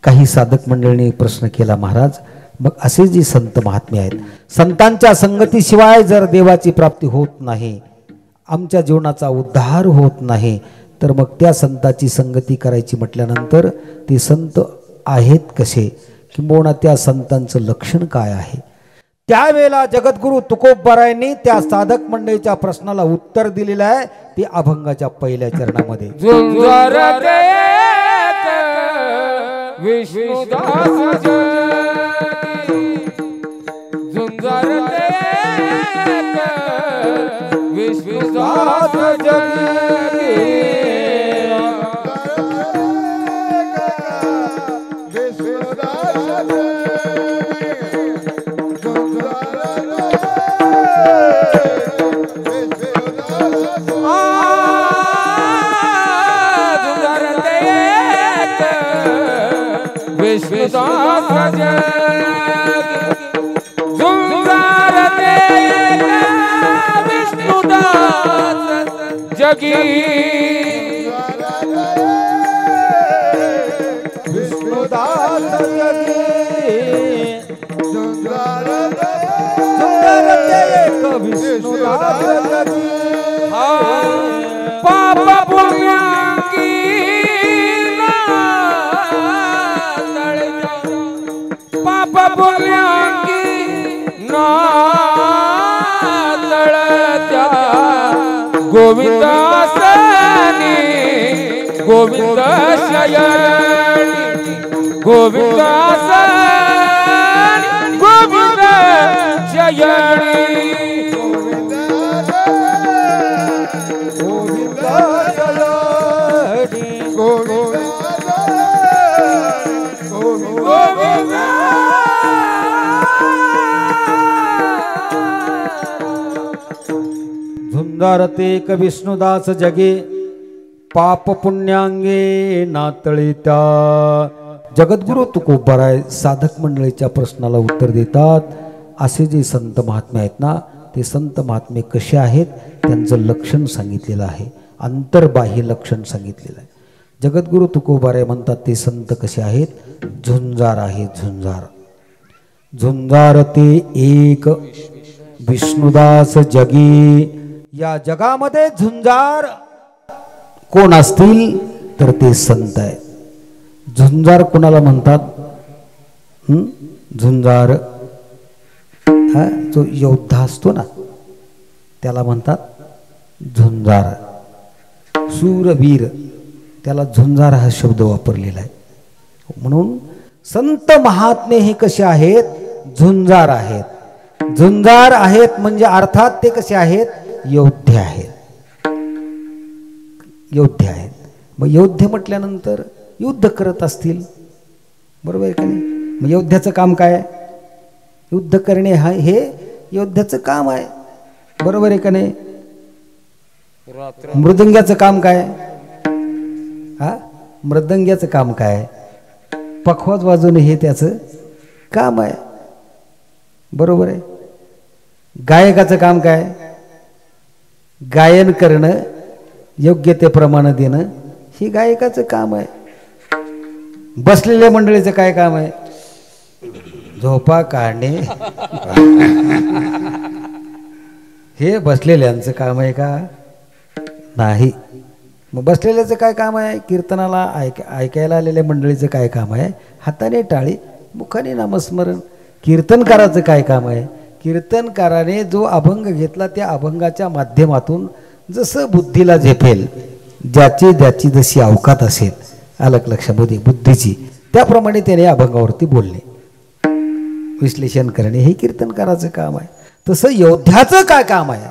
काही साधक मंडळींनी प्रश्न केला, महाराज मग असे जे संत महात्मे आहेत, संतांच्या संगतीशिवाय जर देवाची प्राप्ती होत नाही, आमच्या जीवनाचा उद्धार होत नाही, तर मग त्या संताची संगती करायची म्हटल्यानंतर ते संत आहेत कसे, किंबहुना त्या संतांचं लक्षण काय आहे? त्यावेळेला जगद्गुरु तुकोबारायांनी त्या साधक मंडळीच्या प्रश्नाला उत्तर दिलेलं आहे. ते अभंगाच्या पहिल्या चरणामध्ये. विष्णुदास विष्णुदास विष्णुदास जगी विष्णुदास जगी विष्णुदास जगी पाप पुण्यांकी गोविंदासनी गोविंद शयनी गोविंदासनी गोविंद शयनी झुंजारते एक विष्णुदास जगे पाप पुण्यांगे नातळीता. जगद्गुरु तुकोबाराय साधक मंडळीच्या प्रश्नाला उत्तर देतात. असे जे संत महात्मे आहेत ना, ते संत महात्मे कसे आहेत त्यांचं लक्षण सांगितलेलं आहे, अंतर्बाह्य लक्षण सांगितलेलं आहे. जगद्गुरु तुकोबाराय म्हणतात ते संत कसे आहेत, झुंजार आहे. झुंजार झुंजार ते एक विष्णुदास जगी. या जगामध्ये झुंजार कोण असतील तर ते संत आहेत. झुंजार कोणाला म्हणतात, झुंजार हा जो योद्धा असतो ना त्याला म्हणतात झुंजार. शूरवीर त्याला झुंजार हा शब्द वापरलेला आहे. म्हणून संत महात्मे हे कसे आहेत, झुंजार आहेत. झुंजार आहेत म्हणजे अर्थात ते कसे आहेत, योद्धे आहेत. योद्धे आहेत. मग योद्धे म्हटल्यानंतर युद्ध करत असतील, बरोबर आहे का नाही. मग योद्ध्याचं काम काय, युद्ध करणे हा हे योद्ध्याचं काम आहे, बरोबर आहे का नाही. मृदंग्याचं काम काय, हा मृदंग्याचं काम काय, पखवाज वाजवणे हे त्याचं काम आहे, बरोबर आहे. गायकाचं काम काय, गायन करणं, योग्य ते प्रमाण देणं हे गायकाचं काम आहे. बसलेल्या मंडळीचं काय काम आहे, झोपा काढणे हे बसलेल्यांचं काम आहे का, नाही. मग बसलेल्याचं काय काम आहे, कीर्तनाला ऐकायला आलेल्या मंडळीचं काय काम आहे, हाताने टाळी मुखाने नामस्मरण. कीर्तनकाराचं काय काम आहे, कीर्तनकाराने जो अभंग घेतला त्या अभंगाच्या माध्यमातून जसं बुद्धीला झेपेल, ज्याची जशी अवकात असेल, अलग लक्षामध्ये बुद्धीची, त्याप्रमाणे त्याने अभंगावरती बोलणे, विश्लेषण करणे हे कीर्तनकाराचं काम आहे. तसं योद्ध्याचं काय काम आहे,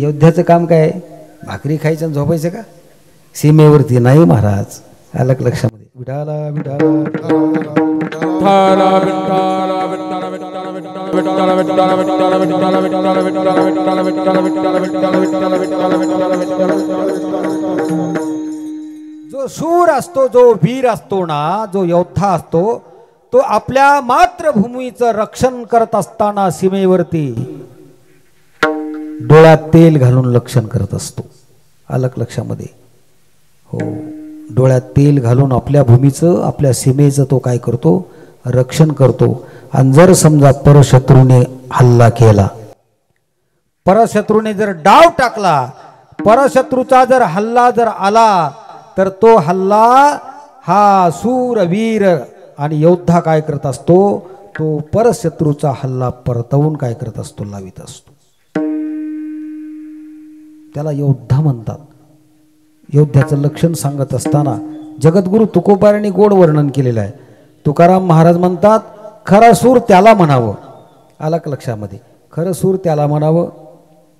योद्ध्याचं काम काय, भाकरी खायचं आणि झोपायचं का, सीमेवरती नाही महाराज, अलग लक्षामध्ये. विठाला विठाला जो शूर असतो, जो वीर असतो ना, जो योद्धा असतो, तो आपल्या मातृभूमीचं रक्षण करत असताना सीमेवरती डोळ्यात तेल घालून रक्षण करत असतो, अलग लक्षामध्ये. हो, डोळ्यात तेल घालून आपल्या भूमीचं, आपल्या सीमेचं तो काय करतो, रक्षण करतो. आणि जर समजा परशत्रूने हल्ला केला, परशत्रूने जर डाव टाकला, परशत्रूचा जर हल्ला जर आला, तर तो हल्ला हा शूरवीर आणि योद्धा काय करत असतो, तो परशत्रूचा हल्ला परतवून काय करत असतो, लावित असतो. त्याला योद्धा म्हणतात. योद्ध्याचं लक्षण सांगत असताना जगद्गुरु तुकोबारायांनी गोड वर्णन केलेलं आहे. तुकाराम महाराज म्हणतात, खरा सूर त्याला म्हणावं, अलग लक्षामध्ये, खरं सूर त्याला म्हणावं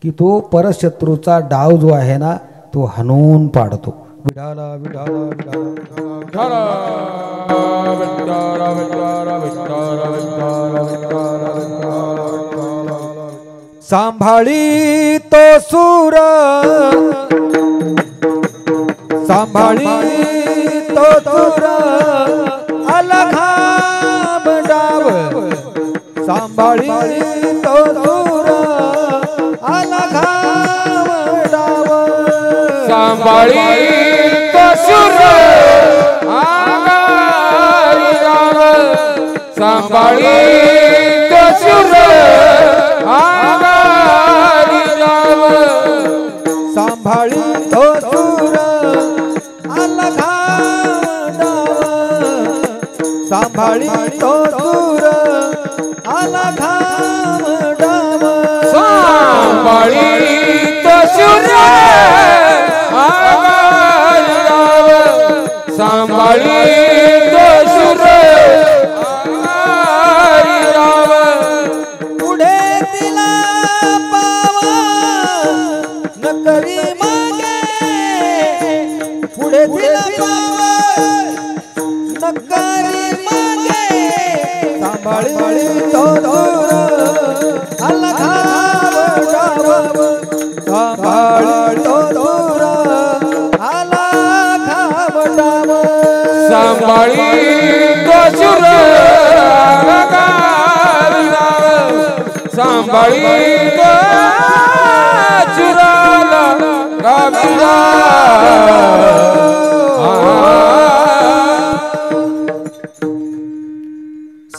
की तो परशत्रूचा डाव जो आहे ना तो हाणून पाडतो. विठाला विठाला विठाला सांभाळी तो सूर, सांभाळी तो सूर अलघा डाव, सांभाळी तो सूर अलघा डाव, सांभाळी तो सूर आगारी डाव, सांभाळी तो सूर आगारी डाव, सांभाळी तो सूर अलघा डाव, सांभाळी तो सूर अलघा डाव, सांभाळी तो सांभाळी तो शूर राव पुढे तिला पावा नकरी मागे पुढे तिला पावा नकरी मागे सांभाळी तो दूर अलघाव डाव सांभाळी तो दूर अलघाव डाव सांभाळी तो शूर सांभाळी तो चुराला गाविला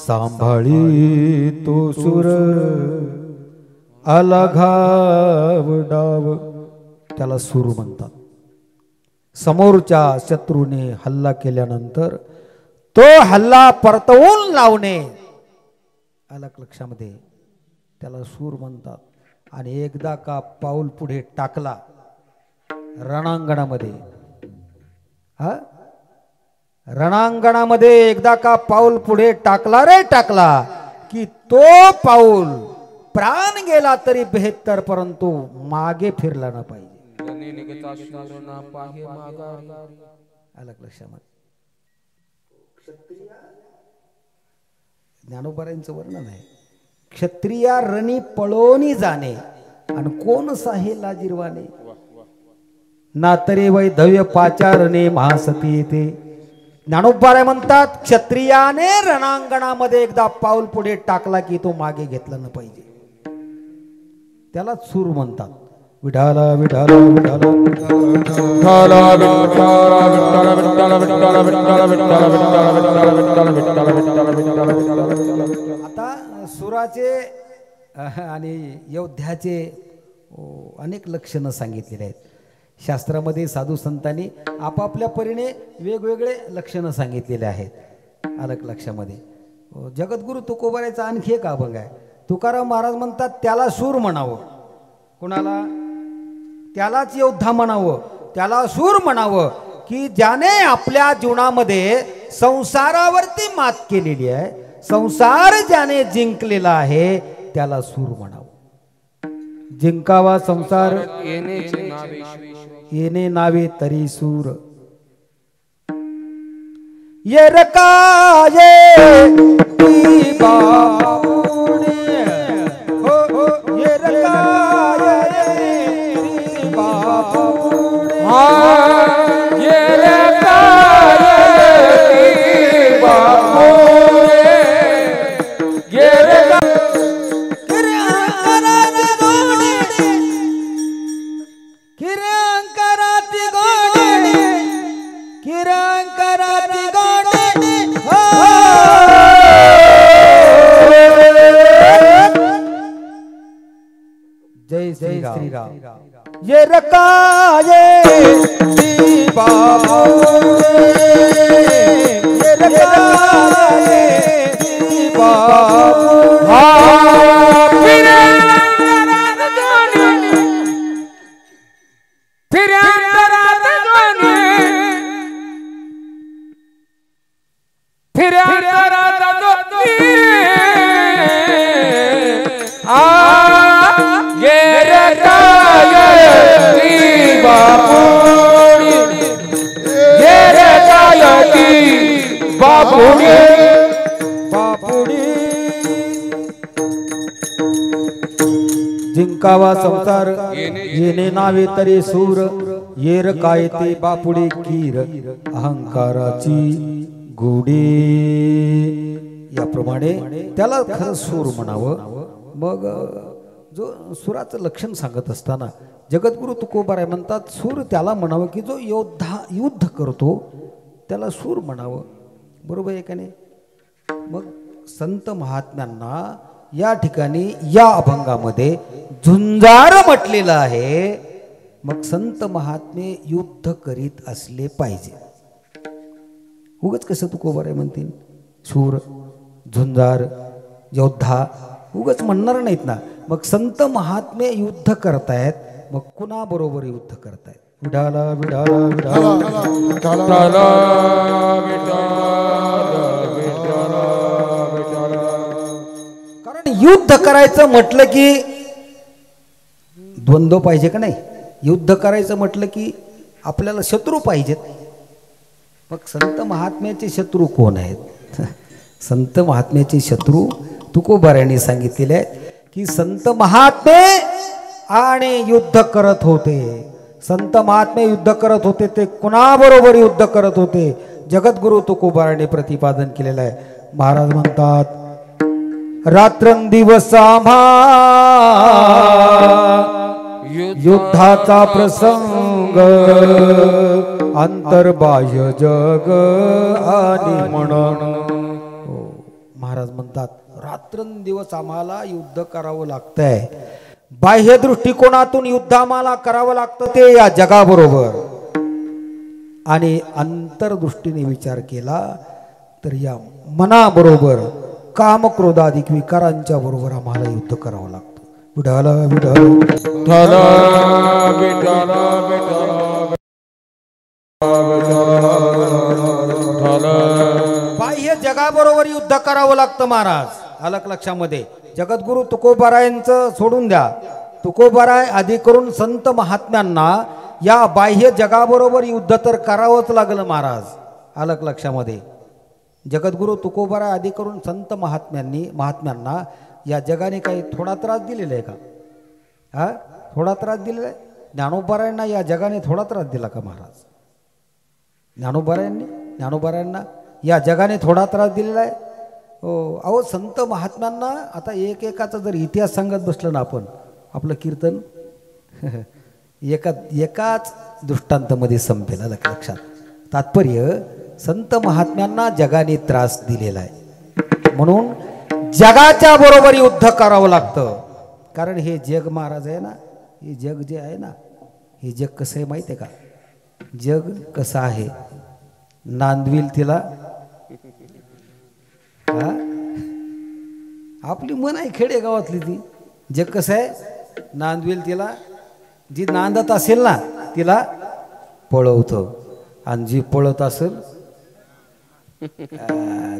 सांभाळी तो सुर अलघाव डाव त्याला सूर म्हणतात. समोरच्या शत्रूने हल्ला केल्यानंतर तो हल्ला परतवून लावणे अलग लक्षामध्ये त्याला सूर म्हणतात. आणि एकदा का पाऊल पुढे टाकला रणांगणामध्ये रणांगणामध्ये एकदा का पाऊल पुढे टाकला रे टाकला की तो पाऊल प्राण गेला तरी बेहत्तर परंतु मागे फिरला ना पाहिजे. अलग लक्षामध्ये ज्ञानोबारांचं वर्णन आहे. क्षत्रिया रणी पळोनी जाणे आणि कोण साहे लाजिरवाने ना तरी वैधव्य पाचारणे महासती येते. ज्ञानोबाराय म्हणतात क्षत्रियाने रणांगणामध्ये एकदा पाऊल पुढे टाकला की तो मागे घेतला न पाहिजे. त्याला सूर म्हणतात. विठाला विठाला विठाला आता सुराचे आणि योद्ध्याचे अनेक लक्षणं सांगितलेले आहेत. शास्त्रामध्ये साधू संतांनी आपापल्या परीने वेगवेगळे लक्षणं सांगितलेले आहेत. अलग लक्षामध्ये जगद्गुरु तुकोबारायचा आणखी एक अभंग आहे. तुकाराम महाराज म्हणतात त्याला सूर म्हणावं. कुणाला? त्यालाच योद्धा म्हणावं, त्याला सूर म्हणावं की ज्याने आपल्या जीवनामध्ये संसारावरती मात केलेली आहे, संसार ज्याने जिंकलेला आहे त्याला सूर म्हणावं. जिंकावा संसार येणे नावे तरी सूर. ये रकाये ती बापुणे हो हो ये रकाये ती बापुणे ये रकाये ती बापुणे ये किरंकराती गोडे किरंकराती गोडे जय जय श्री राम. ये रकाये ती बापुणे ये रकाये ती बापुणे जिंकावा संसार येणे नावे तरी सूर. येर काय ते बापुडे कीर अहंकाराची गुडे. याप्रमाणे त्याला खरं सूर म्हणावं. मग जो सुराचं लक्षण सांगत असताना जगद्गुरु तुकोबाराय म्हणतात सूर त्याला म्हणावं की जो युद्ध करतो त्याला सूर म्हणावं. बरोबर आहे का नाही? मग संत महात्म्यांना या ठिकाणी या अभंगामध्ये झुंजार म्हटलेलं आहे. मग संत महात्मे युद्ध करीत असले पाहिजे. उगच कसं तुकोबाराय म्हणतील सूर झुंजार योद्धा उगच म्हणणार नाहीत ना. मग संत महात्मे युद्ध करतायत, मग कुणा बरोबर युद्ध करतायत? विठाला विठाला विठाला विठ्ठल विठ्ठल विठ्ठल. कारण युद्ध करायचं म्हटलं की द्वंद्व पाहिजे का नाही. युद्ध करायचं म्हटलं की आपल्याला शत्रू पाहिजेत. मग संत महात्म्याचे शत्रू कोण आहेत. संत महात्म्याचे शत्रू तुकोबारायांनी सांगितलेले आहेत की संत महात्मे आणि युद्ध करत होते. संत महात्मे युद्ध करत होते ते कुणाबरोबर युद्ध करत होते. जगद्गुरु तुकोबारायांनी प्रतिपादन केलेलं आहे. महाराज म्हणतात रात्रंदिवस आम्हा युद्धाचा प्रसंग अंतर्बाह्य जग आणि म्हणून. महाराज म्हणतात रात्रंदिवस आम्हाला युद्ध करावं लागतंय. बाह्य दृष्टिकोनातून युद्ध आम्हाला करावं लागतं ते या जगाबरोबर. आणि अंतर्दृष्टीने विचार केला तर या मनाबरोबर काम क्रोधाधिक विकारांच्या बरोबर आम्हाला युद्ध करावं लागतं. विठाला विठाला विठ्ठल विठ्ठल विठ्ठल. बाह्य जगाबरोबर युद्ध करावं लागतं महाराज. अलग लक्षामध्ये जगद्गुरु तुकोबारायांचं सोडून द्या. तुकोबाराय आधी करून संत महात्म्यांना या बाह्य जगाबरोबर युद्ध तर करावंच लागलं महाराज. अलग लक्षामध्ये जगद्गुरु तुकोबाराय आधी करून संत महात्म्यांना या जगाने काही थोडा त्रास दिलेला आहे का. हा थोडा त्रास दिलेला आहे. ज्ञानोबारायांना या जगाने थोडा त्रास दिला का महाराज. ज्ञानोबारायांना या जगाने थोडा त्रास दिलेला आहे. हो अहो संत महात्म्यांना आता एकाचा जर इतिहास सांगत बसलं ना आपण आपलं कीर्तन एकाच दृष्टांतामध्ये संपेल. लक्षात तात्पर्य संत महात्म्यांना जगाने त्रास दिलेला आहे म्हणून जगाच्या बरोबर युद्ध करावं लागतं. कारण हे जग महाराज आहे ना, हे जग जे आहे ना, हे जग कसं आहे माहिती आहे का. जग कसं आहे नांदविल तिला हा आपली मन आहे खेडेगावातली ती. जग कसं आहे नांदविल तिला जी नांदत असेल ना तिला पळवतं आणि जी पळत असेल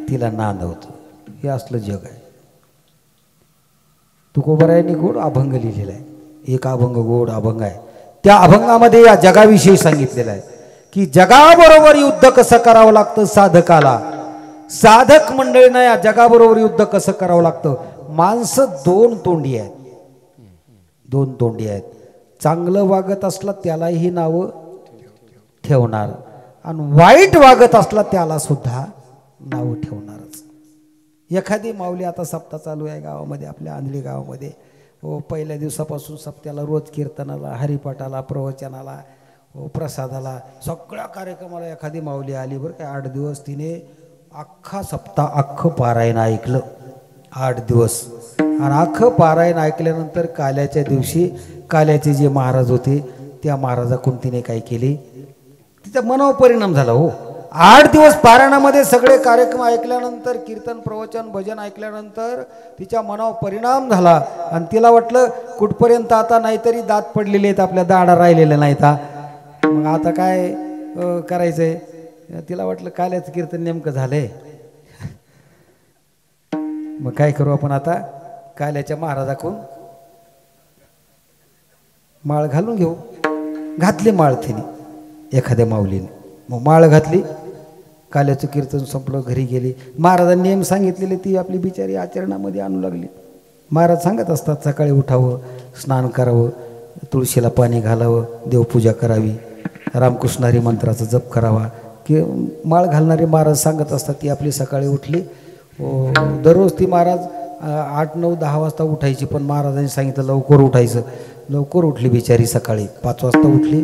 तिला नांदवतं. हे असलं जग आहे. तुकोबारायांनी गोड अभंग लिहिलेला आहे. एक अभंग गोड अभंग आहे. त्या अभंगामध्ये या जगाविषयी सांगितलेलं आहे की जगाबरोबर युद्ध कसं करावं लागतं साधकाला. साधक मंडळींना या जगाबरोबर युद्ध कसं करावं लागतं. माणसं दोन तोंडी आहेत. चांगलं वागत असलं त्यालाही नावं ठेवणार आणि वाईट वागत असला त्याला सुद्धा नावं ठेवणारच. एखादी माऊली आता सप्ताह चालू आहे गावामध्ये आपल्या आंधळी गावामध्ये. हो पहिल्या दिवसापासून सप्त्याला रोज कीर्तनाला हरिपाठाला प्रवचनाला हो प्रसादाला सगळ्या कार्यक्रमाला एखादी माऊली आली बरं काय. 8 दिवस तिने अख्खा सप्ताह अख्खं पारायण ऐकलं 8 दिवस. आणि अख्खं पारायण ऐकल्यानंतर काल्याच्या दिवशी काल्याचे जे महाराज होते त्या महाराजाकडून तिने काय केली तिचा मनावर परिणाम झाला. हो 8 दिवस पारायणामध्ये सगळे कार्यक्रम ऐकल्यानंतर कीर्तन प्रवचन भजन ऐकल्यानंतर तिच्या मनावर परिणाम झाला आणि तिला वाटलं कुठपर्यंत आता नाहीतरी दात पडलेले आहेत आपल्या दाडा राहिलेल्या नाहीत. मग आता काय करायचंय. तिला वाटलं काल्याचं कीर्तन नेमकं झालंय मग काय करू आपण आता काल्याच्या महाराजाकडून माळ घालून घेऊ. घातली माळ तिने एखाद्या माऊलीने. मग माळ घातली काल्याचं कीर्तन संपलं घरी गेली. महाराजांनी नेम सांगितलेले ती आपली बिचारी आचरणामध्ये आणू लागली. महाराज सांगत असतात सकाळी उठावं स्नान करावं तुळशीला पाणी घालावं देवपूजा करावी रामकृष्ण हरी मंत्राचा जप करावा की माळ घालणारे महाराज सांगत असतात. ती आपली सकाळी उठली दररोज ती महाराज 8, 9, 10 वाजता उठायची. पण महाराजांनी सांगितलं लवकर उठायचं. लवकर उठली बिचारी सकाळी 5 वाजता उठली.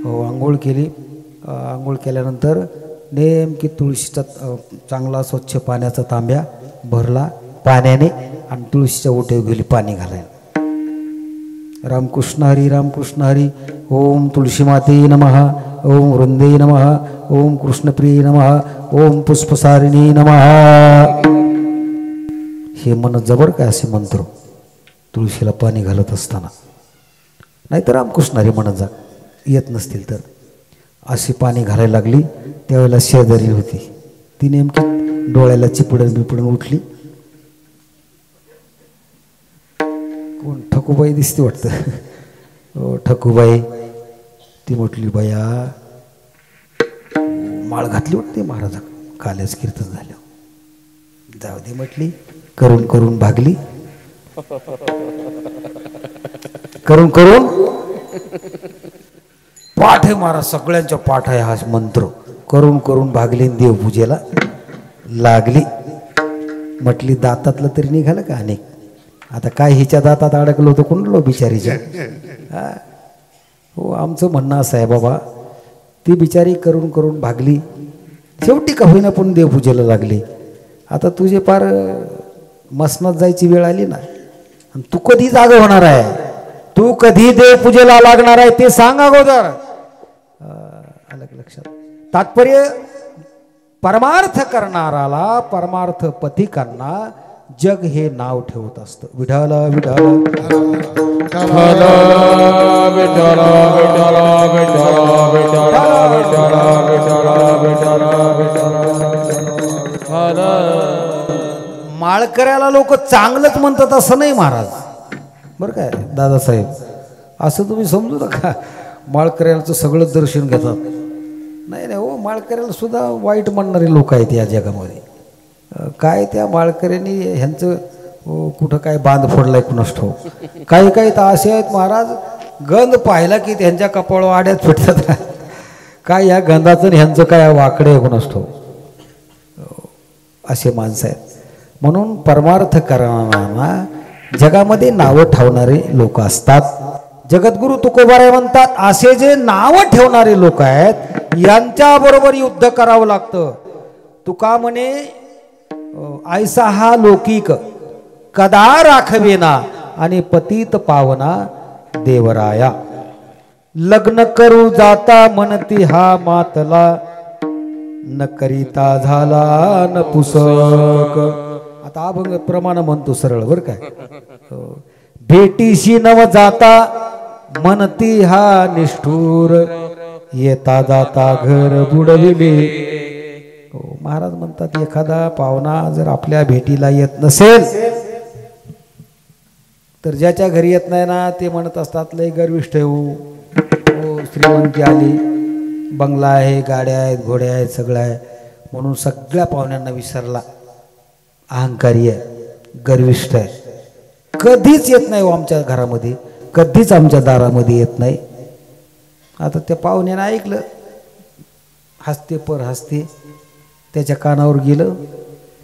आंघोळ केली. आंघोळ केल्यानंतर नेमकी तुळशीचा चांगला स्वच्छ पाण्याचा तांब्या भरला पाण्याने आणि तुळशीच्या ओट्यावर गेली पाणी घालायला. रामकृष्ण हरी ओम तुळशी माते नमः ओम वृंदे नमः ओम कृष्णप्रिय नमः ओम पुष्पसारिणी नमः. हे मन जबर काय असे मंत्र तुळशीला पाणी घालत असताना. नाही तर रामकृष्ण हरी म्हणत जा. येत नसतील तर अशी पाणी घालायला लागली. त्यावेळेला शेजारी होती, ती नेमकी डोळ्याला चिपडून बिपडून उठली. कोण ठकूबाई दिसते वाटतं. हो ठकूबाई. ती म्हटली बया माळ घातली वाटते महाराजा कालच कीर्तन झालं. जाऊ दे म्हटली. करून करून भागली. करून करून पाठ आहे महाराज, सगळ्यांच्या पाठ आहे हा मंत्र. करून करून भागली देवपूजेला लागली. म्हटली दातातलं तरी निघालं का अनेक. आता काय हिच्या दातात अडकलं होतं कोणलो बिचारीच्या. हो आमचं म्हणणं असं आहे बाबा, ती बिचारी करून करून भागली, शेवटी का होईना पण देवपूजेला लागली. आता तुझे पार मसनात जायची वेळ आली ना, आणि तू कधी जागा होणार आहे, तू कधी देवपूजेला लागणार आहे ते सांग अगोदर. आलं लक्षात. तात्पर्य परमार्थ करणाराला, परमार्थ पथिकांना जग हे नाव ठेवत असतं. विठ्ठल विठ्ठल विठ्ठल विठ्ठल विठ्ठल विठ्ठल विठ्ठल. माळकऱ्याला लोक चांगलंच म्हणतात असं नाही महाराज, बरं काय दादासाहेब, असं तुम्ही समजू नका. माळकऱ्याचं सगळं दर्शन घेतात. नाही नाही हो, माळकऱ्याला सुद्धा वाईट म्हणणारे लोक आहेत या जगामध्ये. काय त्या माळकऱ्यांनी ह्यांचं कुठं काय बांध फोडलाय कुणास ठाऊक. काही काही तर असे आहेत महाराज, गंध पाहिला की त्यांच्या कपाळावर आड्यात फिटतात. काय या गंधाचं ह्यांचं काय वाकडे आहे कुणास ठाऊक. असे माणसं आहेत. म्हणून परमार्थ करणाऱ्यांना जगामध्ये नावं ठेवणारे लोक असतात. जगद्गुरु तुकोबाराय म्हणतात, असे जे नावं ठेवणारे लोक आहेत यांच्याबरोबर युद्ध करावं लागतं. तुका म्हणे ऐसा हा लौकिक कदा राखवेना आणि पतित पावना देवराया. लग्न करू जाता म्हणती हा मातला, न करिता झाला न पुसक. आता अभंग प्रमाण म्हणतो सरळ बरं काय. भेटीशी नव जाता म्हणती हा निष्ठूर, येता जाता घर बुडविले. महाराज म्हणतात एखादा पाहुणा जर आपल्या भेटीला येत नसेल तर ज्याच्या घरी येत नाही ना ते म्हणत असतात लय गर्विष्ठ आहे हो, श्रीमंती आली, बंगला आहे, गाड्या आहेत, घोड्या आहेत, सगळं आहे म्हणून सगळ्या पाहुण्यांना विसरला. अहंकारी आहे, गर्विष्ठ आहे, कधीच येत नाही हो आमच्या घरामध्ये, कधीच आमच्या दारामध्ये येत नाही. आता त्या पाहुण्यानं ऐकलं, हसते पर हसते, त्याच्या कानावर गेलं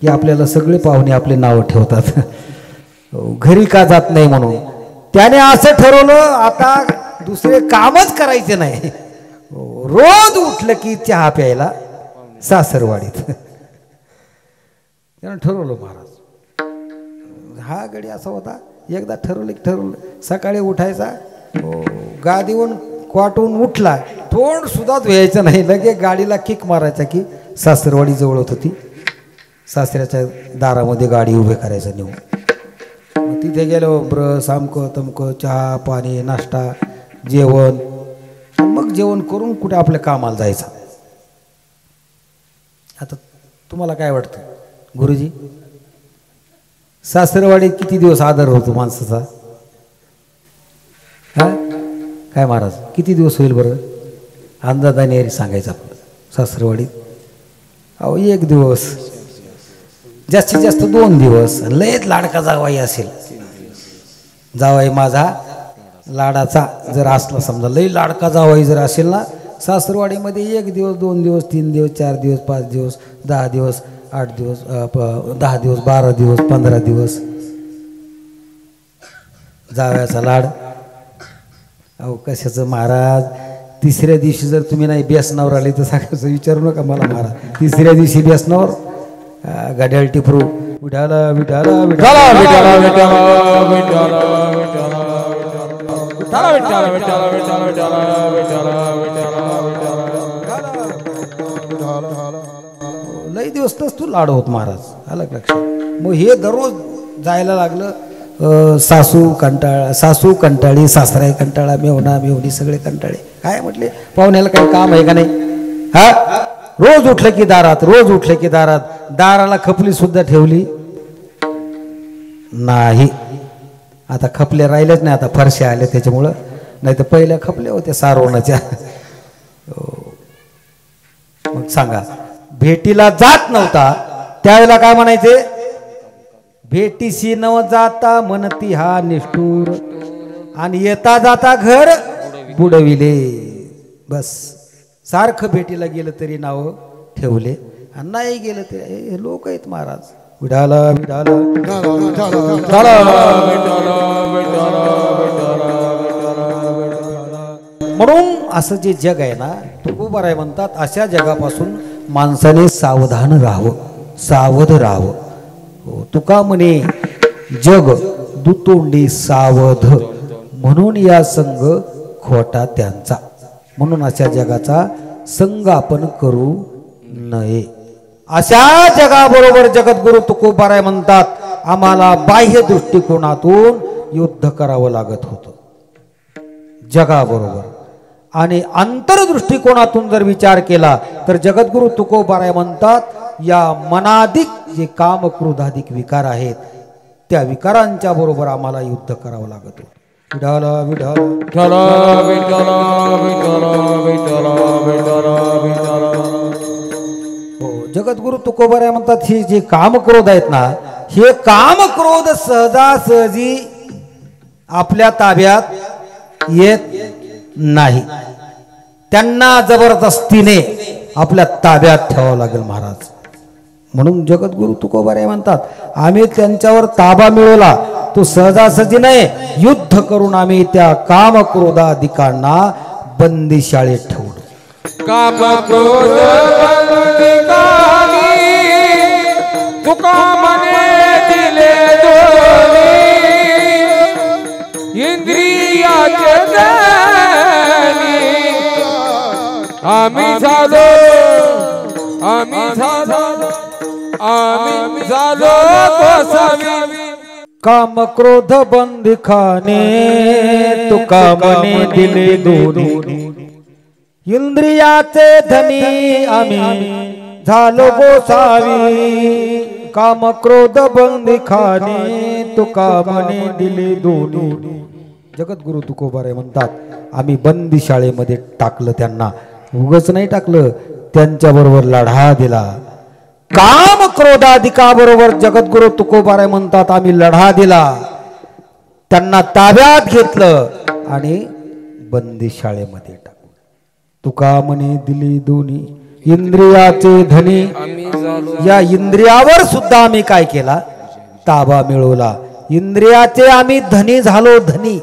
की आपल्याला सगळे पाहुणे आपले नाव ठेवतात. घरी का जात नाही म्हणून त्याने असं ठरवलं आता दुसरे कामच करायचे नाही, रोज उठलं की चहा प्यायला सासरवाडीत. त्यानं ठरवलं महाराज. हा गडी असा होता, एकदा ठरवलं की ठरवलं. सकाळी उठायचा, गादीवरून क्वाटून उठला, तोंड सुद्धा धुयायचं नाही, लगे गाडीला किक मारायचा की सासरवाडी जवळ होती, सासऱ्याच्या दारामध्ये गाडी उभे करायचं नेऊन. तिथे गेलो, ब्रश आमकं तमकं, चहा पाणी नाश्ता जेवण, मग जेवण करून कुठे आपल्या कामाला जायचं. आता तुम्हाला काय वाटतं गुरुजी, सासरवाडीत किती दिवस आदर होतो माणसाचा? हा काय महाराज किती दिवस होईल बरं? अंदाजाने सांगायचं आपलं. सासरवाडीत अहो 1 दिवस, जास्तीत जास्त 2 दिवस. लयच लाडका जावाई असेल, जावाई माझा लाडाचा जर असला, समजा लय लाडका जावाई जर असेल ना, सासरवाडीमध्ये 1 दिवस 2 दिवस 3 दिवस 4 दिवस 5 दिवस 10 दिवस 8 दिवस 10 दिवस 12 दिवस 15 दिवस जावयाचा लाड. अहो कशाचं महाराज, 3ऱ्या दिवशी जर तुम्ही नाही बेसनावर आले तर सांगायचं विचारू नका मला महाराज. 3ऱ्या दिवशी बेसनावर गाड्याला टिपरू, विठाला विठाला विठाला विठाला विठाला लई दिवस तू लाड होत महाराज. आलं लक्षात. मग हे दररोज जायला लागलं, सासू कंटाळी, सासरा कंटाळा, मेवणा मेवणी सगळे कंटाळे. काय म्हटले, पाहुण्याला काही काम आहे का नाही? हा, रोज उठलं की दारात, रोज उठलं की दारात. दाराला खपली सुद्धा ठेवली नाही. आता खपले राहिलेच नाही, आता फरशा आल्या त्याच्यामुळं. नाही तर पहिल्या खपल्या होत्या सारवणाच्या. मग सांगा, भेटीला जात नव्हता त्यावेळेला काय म्हणायचे? भेटीशी न जाता म्हणती हा निष्ठूर, आणि येता जाता घर बुडविले. बस, सारखं भेटीला गेलं तरी नाव ठेवले, आणि नाही गेलं तरी हे लोक आहेत महाराज. विडाला विडाला म्हणून असं जे जग आहे ना, तुकोबाराय म्हणतात अशा जगापासून माणसाने सावधान राहावं, सावध राहावं. तुका म्हणे जग दुतोंडी सावध, म्हणून या संग खोटा त्यांचा. म्हणून अशा जगाचा संग आपण करू नये. अशा जगाबरोबर जगद्गुरु तुकोबाराय म्हणतात आम्हाला बाह्य दृष्टिकोनातून युद्ध करावं लागत होतं जगाबरोबर, आणि अंतरदृष्टिकोनातून जर विचार केला तर जगद्गुरु तुकोबाराय म्हणतात या मनाधिक जे काम क्रोधाधिक विकार आहेत त्या विकारांच्या बरोबर आम्हाला युद्ध करावं लागत होतं. विठाला विठाला हो, जगद्गुरु तुकोबाराय म्हणतात हे जे काम क्रोध आहेत ना, हे काम क्रोध सहजासहजी आपल्या ताब्यात येत नाही, त्यांना जबरदस्तीने आपल्या ताब्यात ठेवावं लागेल महाराज. म्हणून जगद्गुरु तुकोबाराय म्हणतात आम्ही त्यांच्यावर ताबा मिळवला तो सहजासहजी नाही, युद्ध करून आम्ही त्या काम क्रोधाधिकांना बंदिशाळेत ठेवलो. काम क्रोध बंदिकानी तुका मने दिले दोन्ही, इंद्रियाचे दानी आम्ही झालो गोसावी. काम क्रोध बंदिखाने तुका मने दिले दोन्ही, इंद्रियाचे धनी आम्ही झालो गोसावी. काम क्रोध बंदिखाने तुका मने दिले दोन्ही. जगद्गुरु तुकोबाराय म्हणतात आम्ही बंदिशाळेमध्ये टाकलं त्यांना, उगच नाही टाकलं, त्यांच्या बरोबर लढा दिला. काम क्रोधाधिकाबरोबर जगद्गुरु तुकोबाराय म्हणतात आम्ही लढा दिला, त्यांना ताब्यात घेतलं आणि बंदिशाळेमध्ये टाकलं. तुका म्हणे दिली दोन्ही, इंद्रियाचे धनी. या इंद्रियावर सुद्धा आम्ही काय केला? ताबा मिळवला. इंद्रियाचे आम्ही धनी झालो. धनी,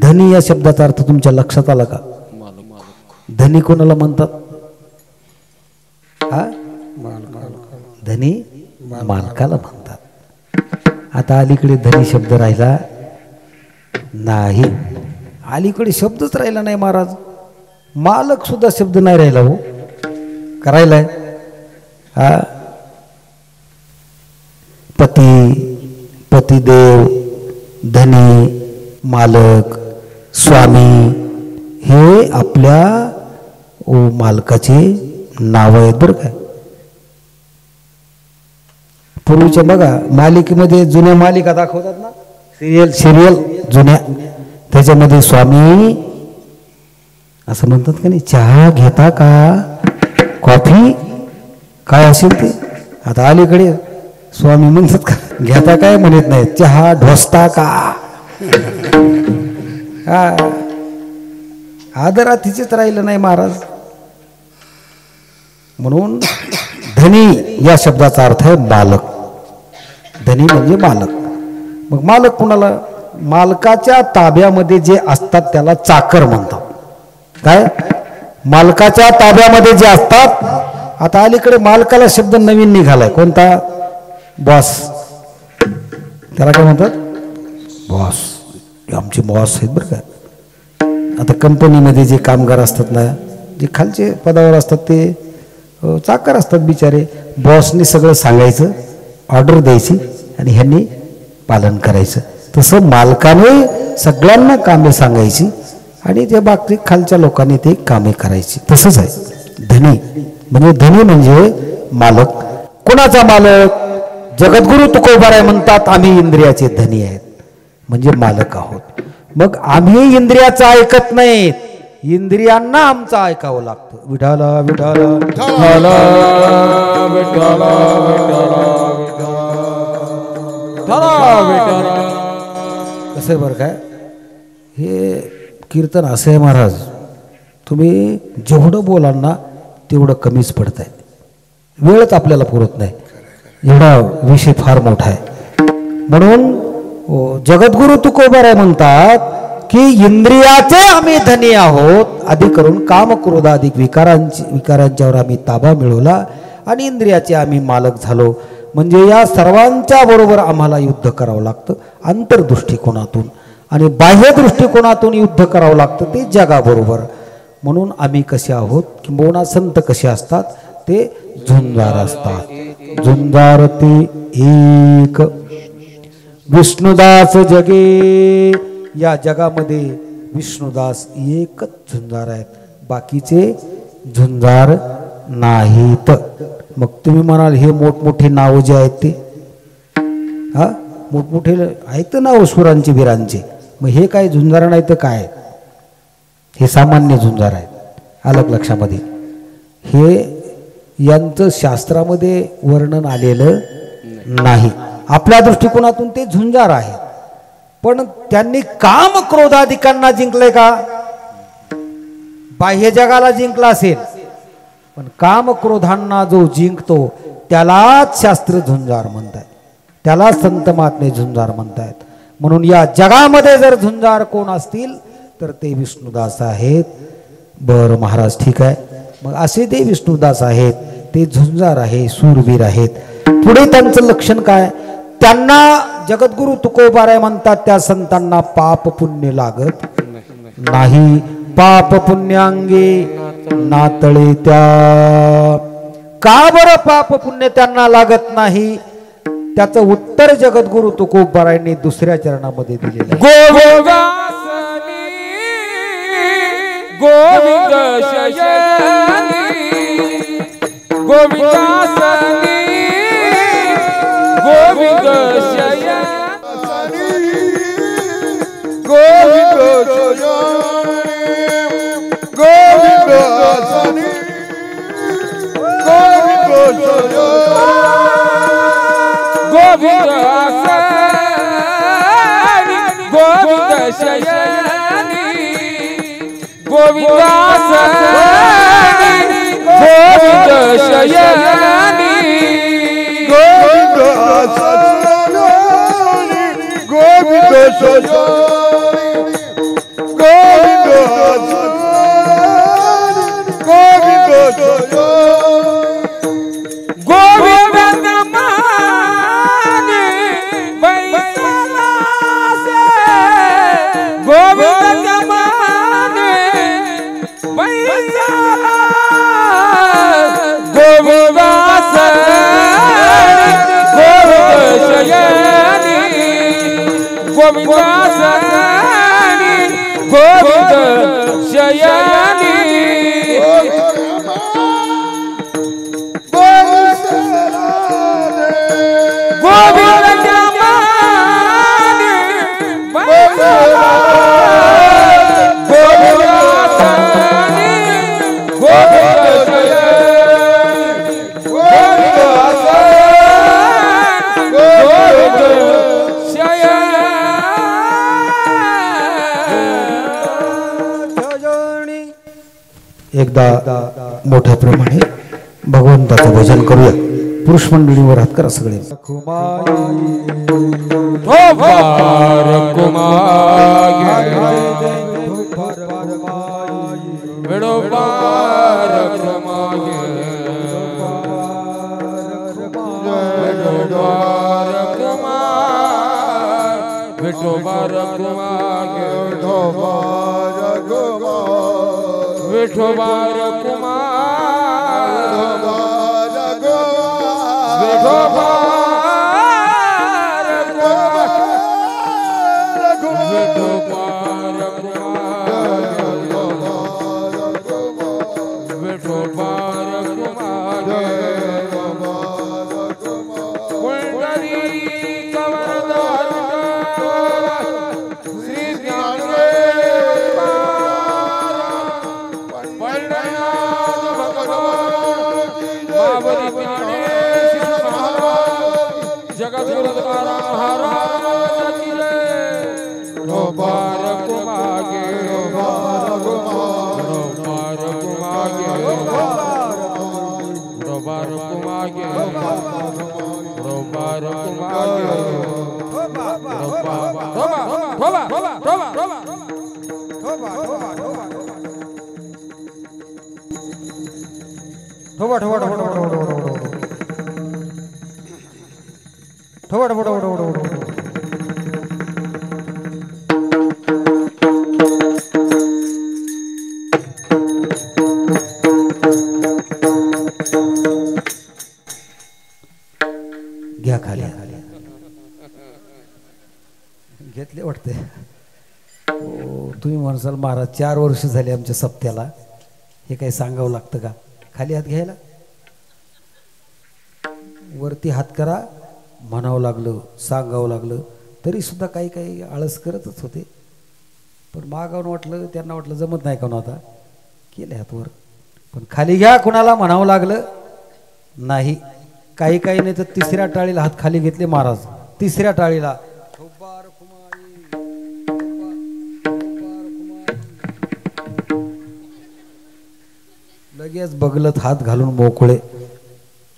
धनी या शब्दाचा अर्थ तुमच्या लक्षात आला का? धनी कोणाला म्हणतात? हा, धनी मालकाला म्हणतात. आता अलीकडे धनी शब्द राहिला नाही, अलीकडे शब्दच राहिला नाही महाराज. मालक सुद्धा शब्द नाही राहिला. हो, करायलाय हा, पती, पतिदेव, धनी, मालक, स्वामी हे आपल्या मालकाचे नाव आहेत बरं काय. पूर्वीच्या बघा मालिकेमध्ये जुन्या मालिका दाखवतात ना, सिरियल जुन्या, त्याच्यामध्ये स्वामी असं म्हणतात का नाही, चहा घेता का, कॉफी काय असेल ते. आता अलीकडे स्वामी म्हणतात का, घेता काय म्हणत नाही, चहा ढोसता का. हा, आदरातिथीच राहिलं नाही महाराज. म्हणून धनी या शब्दाचा अर्थ आहे मालक. धनी म्हणजे मालक. मग मालक कुणाला? मालकाच्या ताब्यामध्ये जे असतात त्याला चाकर म्हणतात. काय? मालकाच्या ताब्यामध्ये जे असतात. आता अलीकडे मालकाला शब्द नवीन निघालाय, कोणता? बॉस. त्याला काय म्हणतात? बॉस. आमचे बॉस आहेत बरं का. आता कंपनीमध्ये जे कामगार असतात ना, जे खालचे पदावर असतात ते चाकर असतात बिचारे. बॉसनी सगळं सांगायचं, ऑर्डर द्यायची, आणि ह्यांनी पालन करायचं. तसं मालकाने सगळ्यांना कामे सांगायची आणि त्या बाकी खालच्या लोकांनी ते कामे करायची. तसंच आहे धनी म्हणजे मालक. कोणाचा मालक? जगद्गुरु तुकोबाराय म्हणतात आम्ही इंद्रियाचे धनी आहेत म्हणजे मालक आहोत. मग आम्ही इंद्रियाचं ऐकत नाहीत, इंद्रियांना आमचं ऐकावं लागतं. विठाला विठाला विठ्ठला विठ्ठला विठ्ठला. कसं आहे बरं काय, हे कीर्तन असं आहे महाराज, तुम्ही जेवढं बोलाल ना तेवढं कमीच पडत आहे. वेळच आपल्याला पुरत नाही, एवढा विषय फार मोठा आहे. म्हणून जगद्गुरु तुकोबाराय म्हणतात की इंद्रियाचे आम्ही धनी आहोत, आधी करून काम क्रोधाधिक विकारांच्यावर आम्ही ताबा मिळवला आणि इंद्रियाचे आम्ही मालक झालो. म्हणजे या सर्वांच्या बरोबर आम्हाला युद्ध करावं लागतं अंतर्दृष्टिकोनातून, आणि बाह्य दृष्टिकोनातून युद्ध करावं लागतं ते जगाबरोबर. म्हणून आम्ही कसे आहोत, किंबहुना संत कसे असतात, ते झुंजार असतात. झुंजार ते एक विष्णुदास जगे, या जगामध्ये विष्णुदास एकच झुंजार आहेत, बाकीचे झुंजार नाहीत. मग तुम्ही म्हणाल हे मोठमोठे नाव जे आहेत ते हा मोठमोठे आहेत नाव सुरांचे वीरांचे, मग हे काय झुंजार नाही तर काय? हे सामान्य झुंजार आहेत. अलग लक्षामध्ये हे यांचं शास्त्रामध्ये वर्णन आलेलं नाही. आपल्या दृष्टिकोनातून ते झुंजार आहेत, पण त्यांनी काम क्रोधाधिकांना जिंकले का? बाह्य जगाला जिंकला असेल, पण काम क्रोधांना जो जिंकतो त्यालाच शास्त्र झुंजार म्हणतात, त्याला संत महात्मे झुंजार म्हणतात. म्हणून या जगामध्ये जर झुंजार कोण असतील तर ते विष्णुदास आहेत. बरं महाराज ठीक आहे, मग असे ते विष्णुदास आहेत, ते झुंजार आहे, सूरवीर आहेत. पुढे त्यांचं लक्षण काय? त्यांना जगद्गुरु तुकोबाराय म्हणतात त्या संतांना पाप पुण्य लागत नाही. पाप पुण्याअंगी नातळे त्या. का बरं पाप पुण्य त्यांना लागत नाही? त्याचं उत्तर जगद्गुरु तुकोबारायांनी दुसऱ्या चरणामध्ये दिलेलं. गोविंद शयनी गोविंदासनी गोविंद शयनी गोविंद शयनी गोविंदासनी गोविंद शयनी गोविंदासनी गोविंद शयनी गोविंदासनी गोविंद शयनी गोविंद गोविंद नमानि बैसला से गोविंद नमानि बैसला गोविंदासनि गोविंद शयनी गोविंदासनि गोविंद शयनी गोविंद नमानि बैसला गोविंदासनि गोविंद शयनी गोविंदासनि गोविंद शयनी. एकदा मोठ्या प्रमाणे भगवंताचं भजन करूया. पुरुष मंडळीवर हात करा सगळे. विठोबार कुमार महाराज की जय मुबारक मागे घ्या खाली घेतले वाटते. तुम्ही म्हणसाल महाराज 4 वर्ष झाले आमच्या सप्त्याला, हे काही सांगावं लागतं का? खाली हात घ्यायला, वरती हात करा म्हणावं लागलं, सांगावं लागलं, तरी सुद्धा काही काही आळस करतच होते. पण मागावून वाटलं, त्यांना वाटलं जमत नाही का आता, केले हात वर. पण खाली घ्या कुणाला म्हणावं लागलं नाही. काही काही नाही तर 3ऱ्या टाळीला हात खाली घेतले महाराज. 3ऱ्या टाळीला लगेच बगलत हात घालून मोकळे.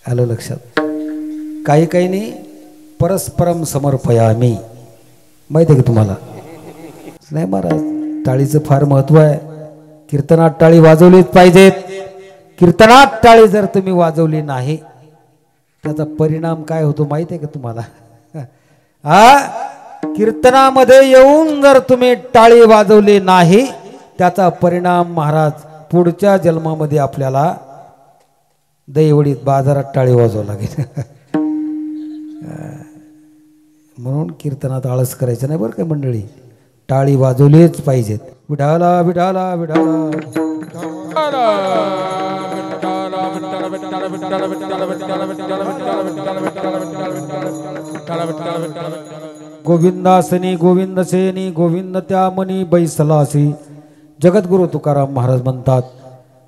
आलं लक्षात? काही काही नाही परस्परम समर्पयामी. माहिती आहे का तुम्हाला? नाही महाराज, टाळीचं फार महत्व आहे. कीर्तनात टाळी वाजवलीच पाहिजेत. कीर्तनात टाळी जर तुम्ही वाजवली नाही त्याचा परिणाम काय होतो माहिती आहे का तुम्हाला? कीर्तनामध्ये येऊन जर तुम्ही टाळी वाजवली नाही त्याचा परिणाम महाराज पुढच्या जन्मामध्ये आपल्याला दहीवडीत बाजारात टाळी वाजवावं लागेल. म्हणून कीर्तनात आळस करायचं नाही बरं काय मंडळी. टाळी वाजवलीच पाहिजेत. विठाला विठाला विठाला गोविंदासनी गोविंद सेनी गोविंद त्या मनी बैसलासी. जगद्गुरु तुकाराम महाराज म्हणतात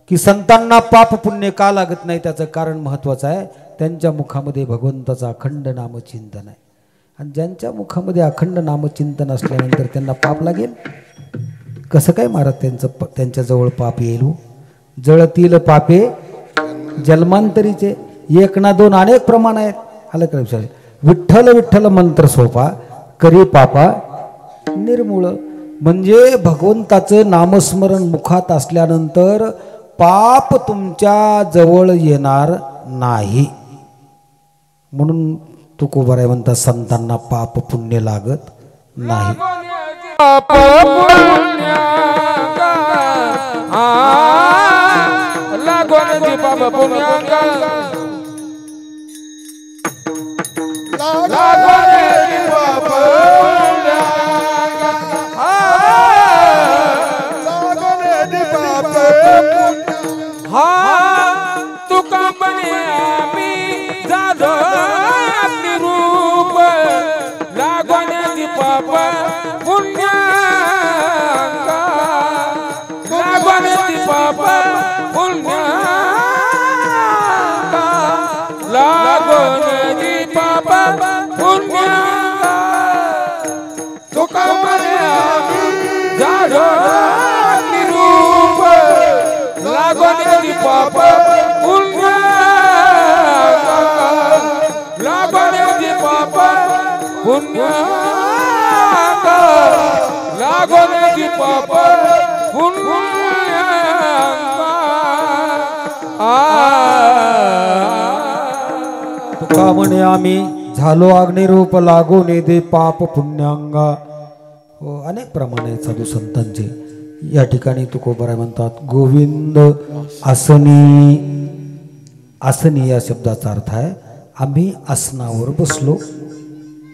की संतांना पाप पुण्य का लागत नाही त्याचं कारण महत्वाचं आहे. त्यांच्या मुखामध्ये भगवंताचं अखंड नामचिंतन आहे. आणि ज्यांच्या मुखामध्ये अखंड नामचिंतन असल्यानंतर त्यांना पाप लागेल कसं काय महाराज? त्यांच्याजवळ पाप येईल. जळतील पापे जन्मांतरीचे. 1 ना 2 अनेक प्रमाण आहेत. आलं का विचार? विठ्ठल विठ्ठल मंत्र सोपा करी पापा निर्मूळ. म्हणजे भगवंताचं नामस्मरण मुखात असल्यानंतर पाप तुमच्या जवळ येणार नाही. म्हणून तुकोबाराय म्हणतात संतांना पाप पुण्य लागत नाही. पाप पुण्य लागोन पाप पुण्य तुका म्हणे आम्ही झालो आपली रूप लागण्याची पाप पुण्य लागण्याची पाप पुण्य लागण्याची पाप पुण्य तुका म्हणे आम्ही झालो आपली रूप लागण्याची पाप पुण्य लागण्याची पाप पुण्य लागण्याची पाप पुण्य. तुका म्हणे आम्ही झालो अग्निरूप लागून दे पाप पुण्यांगा. हो, अनेक प्रमाण आहेत साधू संतांचे. या ठिकाणी तुकोबाराय म्हणतात गोविंद आसनी. आसनी या शब्दाचा अर्थ आहे आम्ही आसनावर बसलो.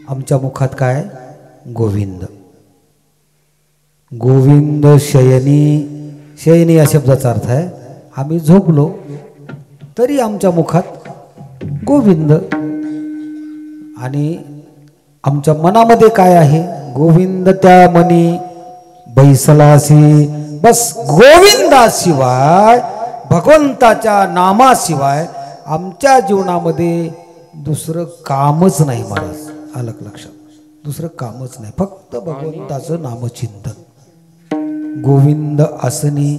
आमच्या मुखात काय? गोविंद. गोविंद शयनी. शयनी या शब्दाचा अर्थ आहे आम्ही झोपलो तरी आमच्या मुखात गोविंद. आणि आमच्या मनामध्ये काय आहे? गोविंद त्या मनी बैसलासी. बस गोविंदाशिवाय भगवंताच्या नामाशिवाय आमच्या जीवनामध्ये दुसरं कामच नाही महाराज. अलग लक्षात. दुसरं कामच नाही, फक्त भगवंताचं नामचिंतन. गोविंद आसनी.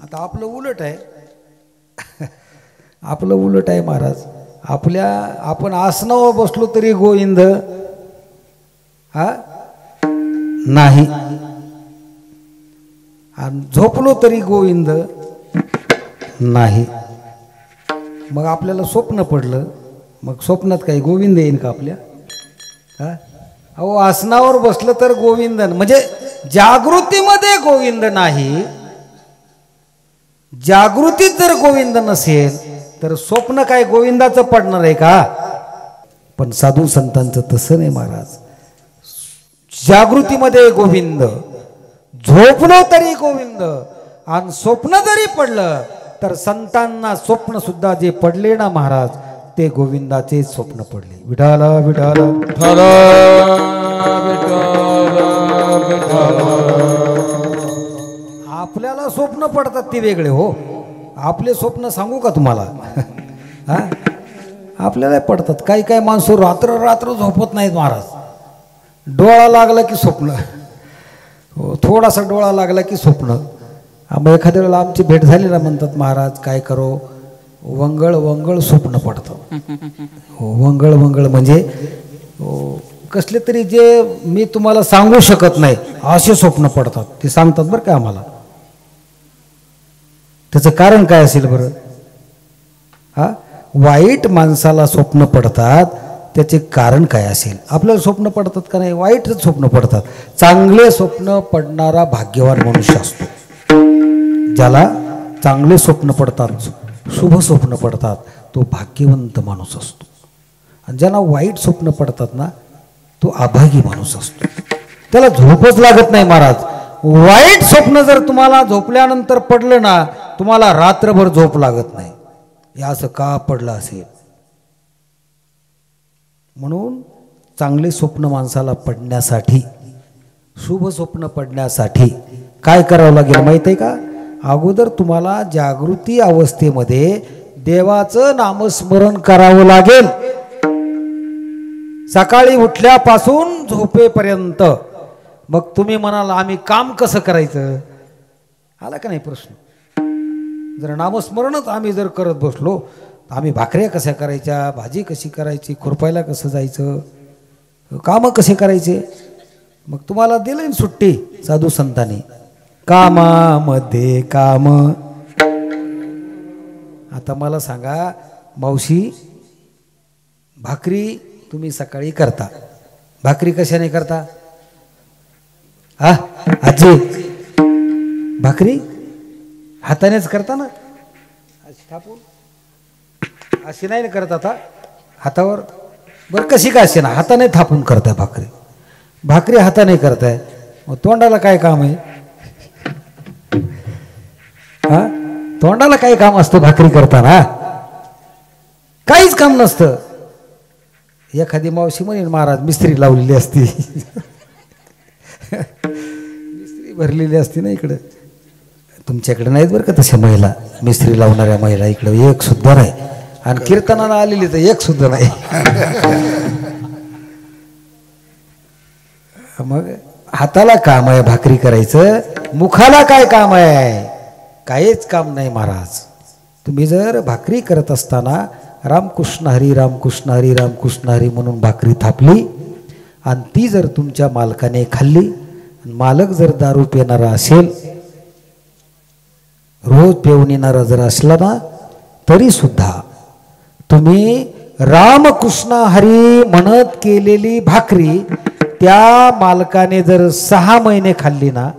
आता आपलं उलट आहे. आपलं उलट आहे महाराज. आपण आसनावर बसलो तरी गोविंद नाही, आणि झोपलो तरी गोविंद नाही. मग आपल्याला स्वप्न पडलं, मग स्वप्नात काही गोविंद येईल का आपल्या? अहो, आसनावर बसलं तर गोविंद, म्हणजे जागृतीमध्ये गोविंद नाही. जागृतीत जर गोविंद नसेल तर स्वप्न काय गोविंदाचं पडणार आहे का? पण साधू संतांचं तसं नाही महाराज. जागृतीमध्ये गोविंद, झोपलो तरी गोविंद, आणि स्वप्न जरी पडलं तर संतांना स्वप्न सुद्धा जे पडले ना महाराज, ते गोविंदाचे स्वप्न पडले. विठाल विठाल विठ्ठल विठ्ठल. आपल्याला स्वप्न पडतात ते वेगळे हो. आपले स्वप्न सांगू का तुम्हाला? हा, आपल्याला पडतात. काही काही माणसं रात्र रात्र झोपत नाहीत महाराज. डोळा लागला की स्वप्न, थोडासा डोळा लागला की स्वप्न. मग एखाद्या वेळेला आमची भेट झाली ना, म्हणतात महाराज काय करो, वंगळ वंगळ स्वप्न पडतं. वंगळ वंगळ म्हणजे कसले तरी जे मी तुम्हाला सांगू शकत नाही असे स्वप्न पडतात. ते सांगतात बरं का आम्हाला. त्याचं कारण काय असेल बरं? वाईट माणसाला स्वप्न पडतात, त्याचे कारण काय असेल? आपल्याला स्वप्न पडतात का नाही? वाईटच स्वप्न पडतात. चांगले स्वप्न पडणारा भाग्यवान मनुष्य असतो. ज्याला चांगले स्वप्न पडतात, शुभ स्वप्न पडतात, तो भाग्यवंत माणूस असतो. आणि ज्यांना वाईट स्वप्न पडतात ना, तो अभागी माणूस असतो. त्याला झोपच लागत नाही महाराज. वाईट स्वप्न जर तुम्हाला झोपल्यानंतर पडलं ना, तुम्हाला रात्रभर झोप लागत नाही. हे असं का पडलं असेल? म्हणून चांगले स्वप्न माणसाला पडण्यासाठी, शुभ स्वप्न पडण्यासाठी काय करावं लागेल माहित आहे का? अगोदर तुम्हाला जागृती अवस्थेमध्ये देवाचं नामस्मरण करावं लागेल. सकाळी उठल्यापासून झोपेपर्यंत. मग तुम्ही म्हणाल आम्ही काम कसं करायचं? आला का नाही प्रश्न? जर नामस्मरणच आम्ही जर करत बसलो, आम्ही भाकऱ्या कशा करायच्या, भाजी कशी करायची, खुरपायला कसं जायचं, कामं कसे करायचे? मग तुम्हाला दिलं सुट्टी साधू संतांनी, कामामध्ये काम. आता मला सांगा मावशी, भाकरी तुम्ही सकाळी करता, भाकरी कशाने करता? आजी, भाकरी हातानेच करता ना, अशी नाही करत आता हातावर. बरं कशी का असे ना, हाताने थापून करताय भाकरी. भाकरी हाताने करताय, मग तोंडाला काय काम आहे? तोंडाला काय काम असतं भाकरी करताना? काहीच काम नसतं. एखादी मावशी म्हणेन महाराज मिस्त्री लावलेली असती, मिस्त्री भरलेली असती ना इकडं. तुमच्याकडे नाहीत बरं का तशा महिला, मिस्त्री लावणाऱ्या महिला इकडं एक सुद्धा नाही. आणि कीर्तनाला आलेली तर एक सुद्धा नाही. मग हाताला काम आहे भाकरी करायचं, मुखाला काय काम आहे? काहीच काम नाही महाराज. तुम्ही जर भाकरी करत असताना रामकृष्ण हरी रामकृष्ण हरी रामकृष्ण हरी म्हणून भाकरी थापली, आणि ती जर तुमच्या मालकाने खाल्ली, मालक जर दारू पिणारा असेल, रोज पिऊन येणारा जर असला ना, तरी सुद्धा तुम्ही रामकृष्ण हरी म्हणत केलेली भाकरी त्या मालकाने जर 6 महिने खाल्ली ना,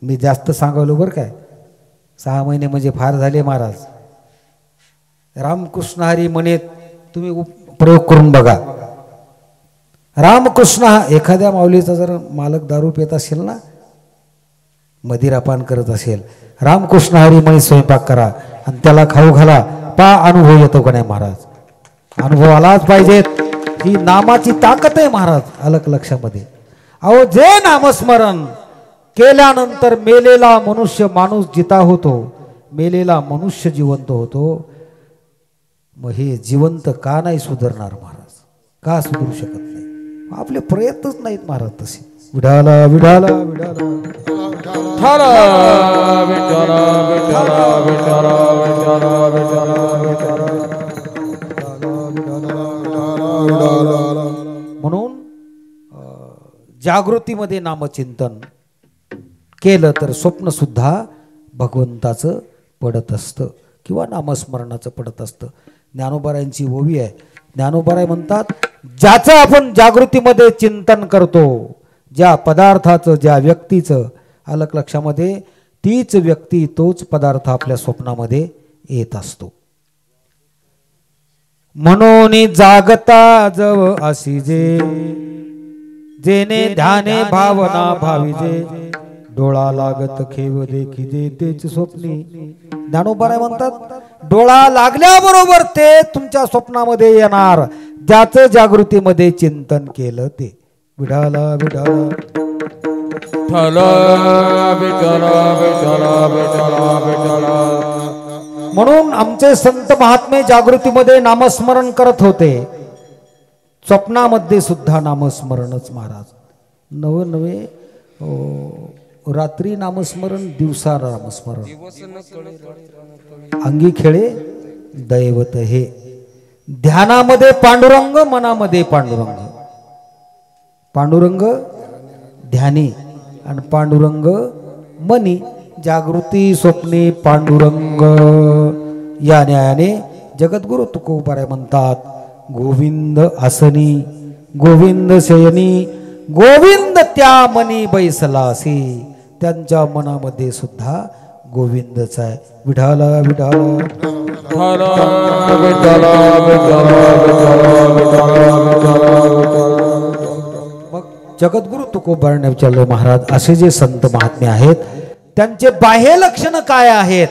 मी जास्त सांगावलो बरं काय, 6 महिने म्हणजे फार झाले महाराज. रामकृष्ण हरी म्हणत तुम्ही प्रयोग करून बघा. रामकृष्ण, एखाद्या माऊलीचा जर मालक दारू पित असेल ना, मदिरापान करत असेल, रामकृष्ण हरी म्हणे स्वयंपाक करा आणि त्याला खाऊ घाला, पा अनुभव येतो का नाही महाराज? अनुभव आलाच पाहिजेत. ही नामाची ताकद आहे महाराज, अलग लक्षामध्ये. अहो, जे नामस्मरण केल्यानंतर मेलेला मनुष्य माणूस जिता होतो, मेलेला मनुष्य जिवंत होतो. मग हे जिवंत का नाही सुधारणार महाराज? का सुधरू शकत नाही? आपले प्रयत्नच नाहीत महाराज तसे. विडाला विडाला विडाला विठ्ठला विठ्ठला विठ्ठला विठ्ठला विठ्ठला विठ्ठला. म्हणून जागृतीमध्ये नामचिंतन केलं तर स्वप्न सुद्धा भगवंताचं पडत असतं किंवा नामस्मरणाचं पडत असतं. ज्ञानोबारायांची ओवी आहे. ज्ञानोबाराय म्हणतात, ज्याचं आपण जागृतीमध्ये चिंतन करतो, ज्या पदार्थाचं, ज्या व्यक्तीचं, अलग लक्षामध्ये तीच व्यक्ती, तोच पदार्थ आपल्या स्वप्नामध्ये येत असतो. म्हणून जागता जव असिजे, जेने ध्याने भावना भाविजे, डोळा लागत खेव देखिजे तेच स्वप्नी. ज्ञानोबाराय म्हणतात, डोळा लागल्याबरोबर ते तुमच्या स्वप्नामध्ये येणार, ज्याचं जागृतीमध्ये चिंतन केलं ते. विडाला विडाला म्हणून आमचे संत महात्मे जागृतीमध्ये नामस्मरण करत होते, स्वप्नामध्ये सुद्धा नामस्मरणच महाराज. नवे रात्री नामस्मरण, दिवसा नामस्मरण. अंगी खेळे दैवत हे. ध्यानामध्ये पांडुरंग, मनामध्ये पांडुरंग. पांडुरंग ध्यानी आणि पांडुरंग मनी. जागृती स्वप्ने पांडुरंग. या न्यायाने जगद्गुरु तुकोबाराय म्हणतात, गोविंद आसनी, गोविंद शयनी, गोविंद त्या मनी बैसलासी. त्यांच्या मनामध्ये सुद्धा गोविंदच आहे. विठाला विठाला मग जगद्गुरु तुकोबाराने विचारले, महाराज असे जे संत महात्मे आहेत त्यांचे बाह्य लक्षण काय आहेत?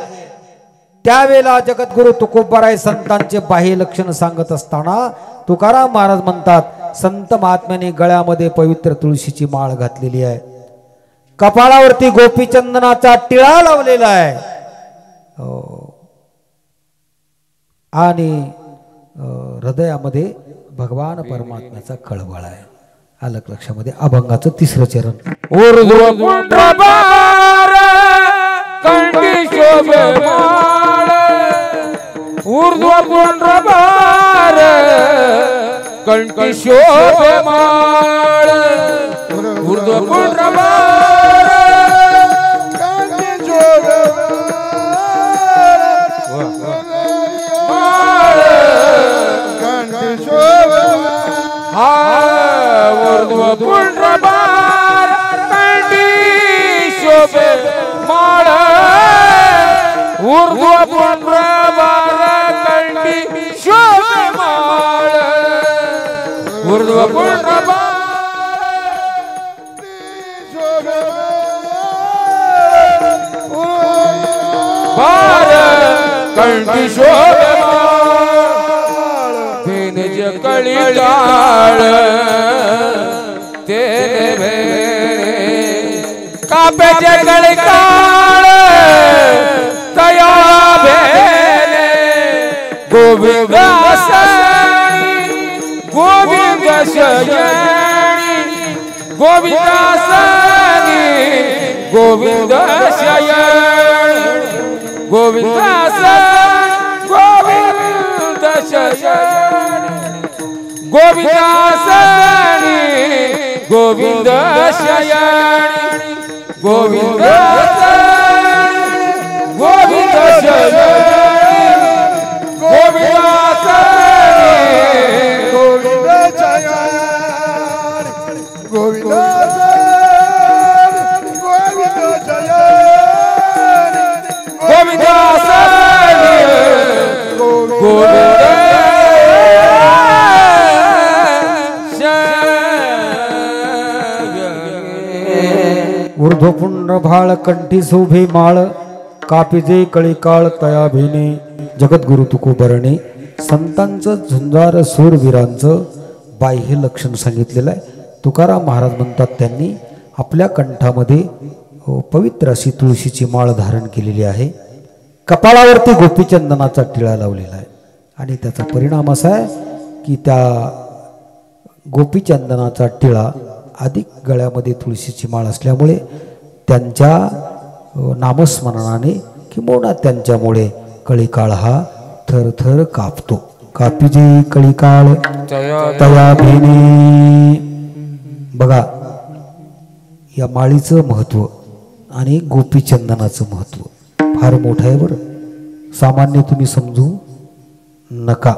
त्यावेळेला जगद्गुरु तुकोबाराय संतांचे बाह्य लक्षण सांगत असताना तुकाराम महाराज म्हणतात, संत महात्म्याने गळ्यामध्ये पवित्र तुळशीची माळ घातलेली आहे, कपाळावरती गोपीचंदनाचा टिळा लावलेला आहे, आणि हृदयामध्ये भगवान परमात्म्याचा कळवळ आहे. अलग लक्षामध्ये अभंगाचं तिसरं चरण. ऊर्ध्व पुंड्रभार कंठी शोभे माळ, ऊर्ध्व पुंड्रभार कंठी शोभे माळ, ऊर्ध्व पुंड्रभार कंठी शोभे माळ, कंठी शोभे ऊर्ध्व पुंड्रभार कंठी शोभे माळ, ऊर्ध्व पुंड्रभार कंठी शोभे माळ, ऊर्ध्व पुंड्रभार कंठी शोभे माळ, तीन जे कळी काळ तेरे भेरे, काप्याचे कळी काळ तया भेरे, गोविंद आसनी, गोविंद शयनी, गोविंद आसनी, गोविंद शयनी, गोविंद आसनी, गोविंद शयनी, गोविंद आसनी, गोविंद शयनी, गोविंद आसनी, गोविंद शयनी, गोविंद आसनी, गोविंद शयनी, गोविंद आसनी, गोविंद शयनी, गोविंद आसनी, गोविंद ऊर्ध्वपुंड भाळ कंठी शोभे माळ, कापिजे कळी काळ तया भिने. जगद्गुरु तुकोबाराने संतांचं झुंजार सूरवीरांचं बाह्य लक्षण सांगितलेलं आहे. तुकाराम महाराज म्हणतात, त्यांनी आपल्या कंठामध्ये पवित्र अशी तुळशीची माळ धारण केलेली आहे, कपाळावरती गोपीचंदनाचा टिळा लावलेला आहे, आणि त्याचा परिणाम असा आहे की त्या गोपीचंदनाचा टिळा अधिक गळ्यामध्ये तुळशीची माळ असल्यामुळे त्यांच्या नामस्मरणाने किंबहुना त्यांच्यामुळे कळीकाळ हा थरथर कापतो. कापिजे कळीकाळ तया भेने. बघा या माळीचं महत्त्व आणि गोपीचंदनाचं महत्त्व फार मोठं आहे बरं. सामान्य तुम्ही समजू नका.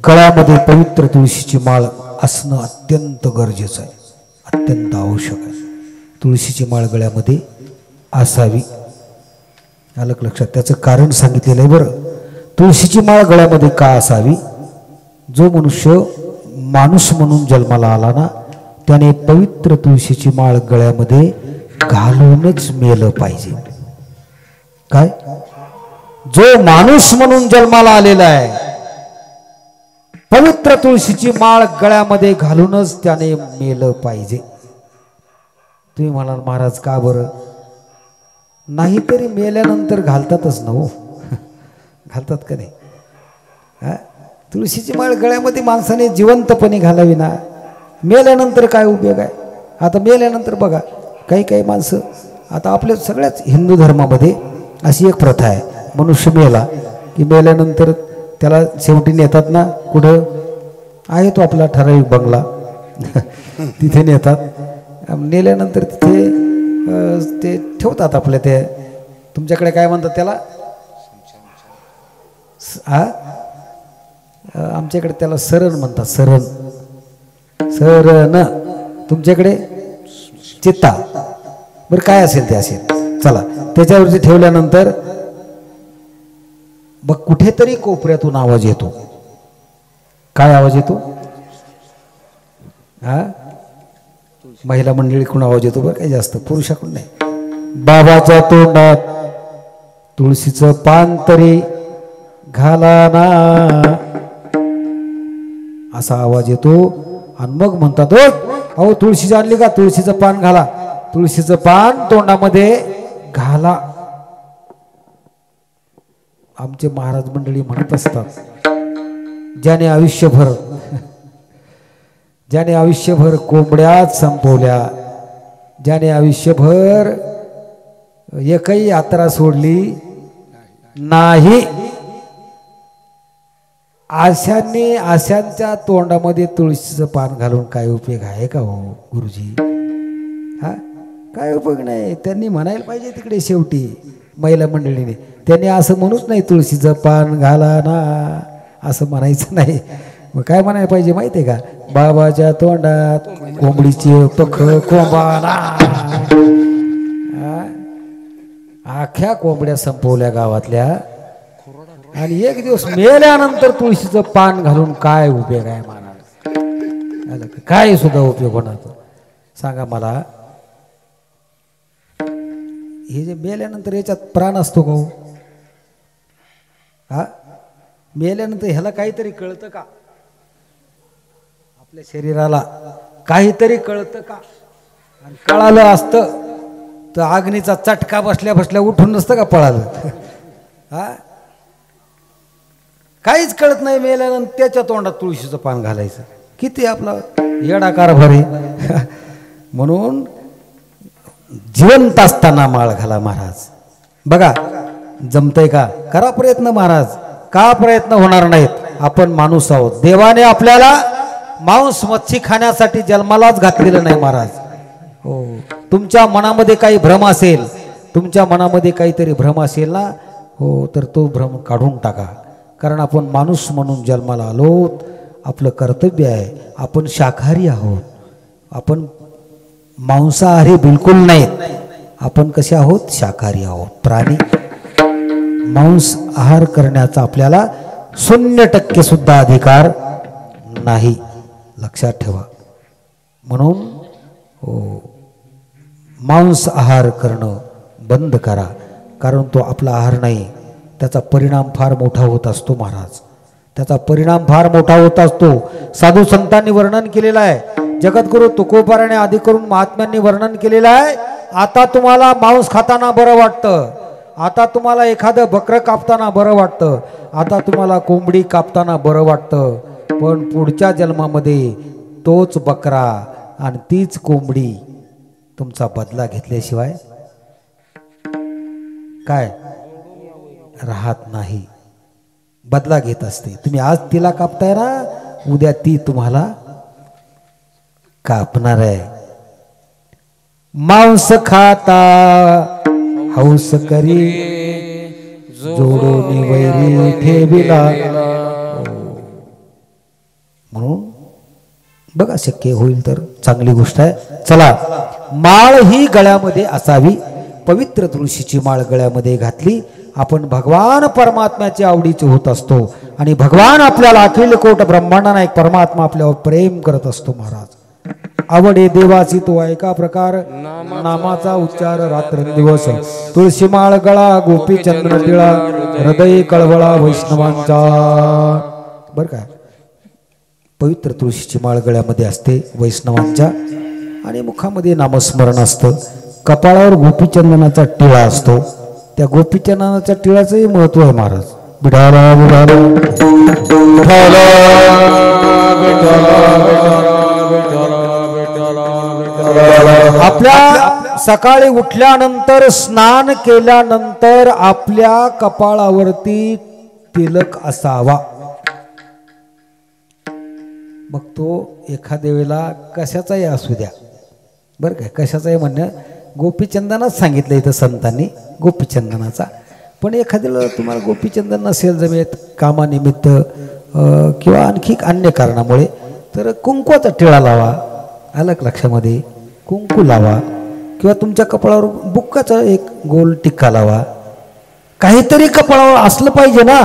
गळ्यामध्ये पवित्र तुळशीची माळ असणं अत्यंत गरजेचं आहे, अत्यंत आवश्यक आहे. तुळशीची माळ गळ्यामध्ये असावी. आलं लक्षात? त्याचं कारण सांगितलेलं आहे बरं. तुळशीची माळ गळ्यामध्ये का असावी? जो मनुष्य माणूस म्हणून जन्माला आला ना, त्याने पवित्र तुळशीची माळ गळ्यामध्ये घालूनच मेलं पाहिजे. काय? जो माणूस म्हणून जन्माला आलेला आहे, पवित्र तुळशीची माळ गळ्यामध्ये घालूनच त्याने मेलं पाहिजे. तुम्ही म्हणाल महाराज का बरं? नाहीतरी मेल्यानंतर घालतातच ना हो. घालतात का नाही? तुळशीची माळ गळ्यामध्ये माणसाने जिवंतपणे घालावी ना. मेल्यानंतर काय उपयोग आहे? आता मेल्यानंतर बघा काही काही माणसं, आता आपल्या सगळ्याच हिंदू धर्मामध्ये अशी एक प्रथा आहे, मनुष्य मेला की मेल्यानंतर त्याला शेवटी नेतात ना, कुठं आहे तो आपला ठराविक बंगला तिथे नेतात. नेल्यानंतर तिथे ते ठेवतात आपल्या. ते तुमच्याकडे काय म्हणतात त्याला? आमच्याकडे त्याला सरण म्हणतात. सरण तुमच्याकडे चित्ता. बरं काय असेल ते असेल, चला त्याच्यावरती ठेवल्यानंतर बघ कुठेतरी कोपऱ्यातून आवाज येतो. काय आवाज येतो? महिला मंडळीकडून आवाज येतो बरं, काही जास्त पुरुषाकडून नाही. बाबाच्या तोंडात तुळशीचं पान तरी घाला ना, असा आवाज येतो. आणि मग म्हणतात अहो तुळशीची आणली का? तुळशीचं पान घाला, तुळशीचं पान तोंडामध्ये घाला. आमचे महाराज मंडळी म्हणत असतात, ज्याने आयुष्यभर कोंबड्यात संपवल्या, ज्याने आयुष्यभर एकही यात्रा सोडली नाही, आशांच्या तोंडामध्ये तुळशीचं पान घालून काय उपयोग आहे का हो गुरुजी? काय उपयोग नाही. त्यांनी म्हणायला पाहिजे तिकडे शेवटी महिला मंडळीने, त्यांनी असं म्हणूच नाही तुळशीचं पान घाला ना, असं म्हणायचं नाही. मग काय म्हणायला पाहिजे माहिती आहे का? बाबाच्या तोंडात कोंबडीची पख कोंबाना. आख्या कोंबड्या संपवल्या गावातल्या, आणि एक दिवस मेल्यानंतर तुळशीचं पान घालून काय उपयोग आहे महाराज? काय सुद्धा उपयोग होणार सांगा मला? हे जे मेल्यानंतर याच्यात प्राण असतो का? मेल्यानंतर ह्याला काहीतरी कळतं का? आपल्या शरीराला काहीतरी कळतं का? आणि कळालं असतं तर अग्नीचा चटका बसल्या बसल्या उठून नसतं का पळालं? काहीच कळत नाही. मेल्यानंतर त्याच्या तोंडात तुळशीचं पान घालायचं, किती आपला येडा कारभार आहे. म्हणून जिवंत असताना माळ घाला महाराज. बघा जमतंय का? करा प्रयत्न महाराज. का प्रयत्न होणार नाहीत? आपण माणूस आहोत. देवाने आपल्याला मांस मच्छी खाण्यासाठी जन्मालाच घातलेलं नाही महाराज. हो, तुमच्या मनामध्ये काही भ्रम असेल, तुमच्या मनामध्ये काहीतरी भ्रम असेल ना, हो, तर तो भ्रम काढून टाका. कारण आपण माणूस म्हणून जन्माला आलोत. आपलं कर्तव्य आहे. आपण शाकाहारी आहोत. आपण मांसाहारी बिलकुल नाहीत. आपण कसे आहोत? शाकाहारी आहोत. प्राणी. मांस आहार करण्याचा आपल्याला 0% सुद्धा अधिकार नाही. लक्षात ठेवा. म्हणून मांस आहार करणं बंद करा. कारण तो आपला आहार नाही. त्याचा परिणाम फार मोठा होत असतो महाराज. त्याचा परिणाम फार मोठा होत असतो. साधू संतांनी वर्णन केलेलं आहे. जगद्गुरु तुकोबाराने आधी करून महात्म्यांनी वर्णन केलेलं आहे. आता तुम्हाला मांस खाताना बरं वाटतं, आता तुम्हाला एखादं बकरं कापताना बरं वाटतं, आता तुम्हाला कोंबडी कापताना बरं वाटतं, पण पुढच्या जन्मामध्ये तोच बकरा आणि तीच कोंबडी तुमचा बदला घेतल्याशिवाय काय राहत नाही. बदला घेत असते. तुम्ही आज तिला कापताय ना, उद्या ती तुम्हाला कापणार आहे. मांस खाता हौस करी जोडून वैरी ठेविला. म्हणून बघा, शक्य होईल तर चांगली गोष्ट आहे. चला, माळ ही गळ्यामध्ये असावी. पवित्र तुळशीची माळ गळ्यामध्ये घातली, आपण भगवान परमात्म्याची आवडीचे होत असतो आणि भगवान आपल्याला अखिल कोट ब्रह्मांडाना एक परमात्मा आपल्यावर प्रेम करत असतो. महाराज, आवडे देवाची तो ऐका प्रकार, नामाचा उच्चार रात्रंदिवस. तुळशी माळ गळा गोपी चंद्र टिळा, हृदय कळवळा वैष्णवांचा. बर का, पवित्र तुळशीची माळ गळ्यामध्ये असते वैष्णवांच्या आणि मुखामध्ये नामस्मरण असतं. कपाळावर गोपीचंदनाचा टिळा असतो. त्या गोपीचंदनाच्या टिळाचंही महत्व आहे. महाराज, बिडाला बिडाला आपल्या सकाळी उठल्यानंतर स्नान केल्यानंतर आपल्या कपाळावरती तिलक असावा. मग तो एखाद्या वेळेला कशाचाही असू द्या, बरं काय, कशाचाही म्हणणं, गोपीचंदनाच सांगितलं इथं संतांनी, गोपीचंदनाचा. पण एखाद्या वेळेला तुम्हाला गोपीचंदन नसेल जमेत कामानिमित्त किंवा आणखी अन्य कारणामुळे, तर कुंकवाचा टिळा लावा. अलग लक्षामध्ये कुंकू लावा किंवा तुमच्या कपाळावर बुक्काचा एक गोल टिक्का लावा. काहीतरी कपाळावर असलं पाहिजे ना.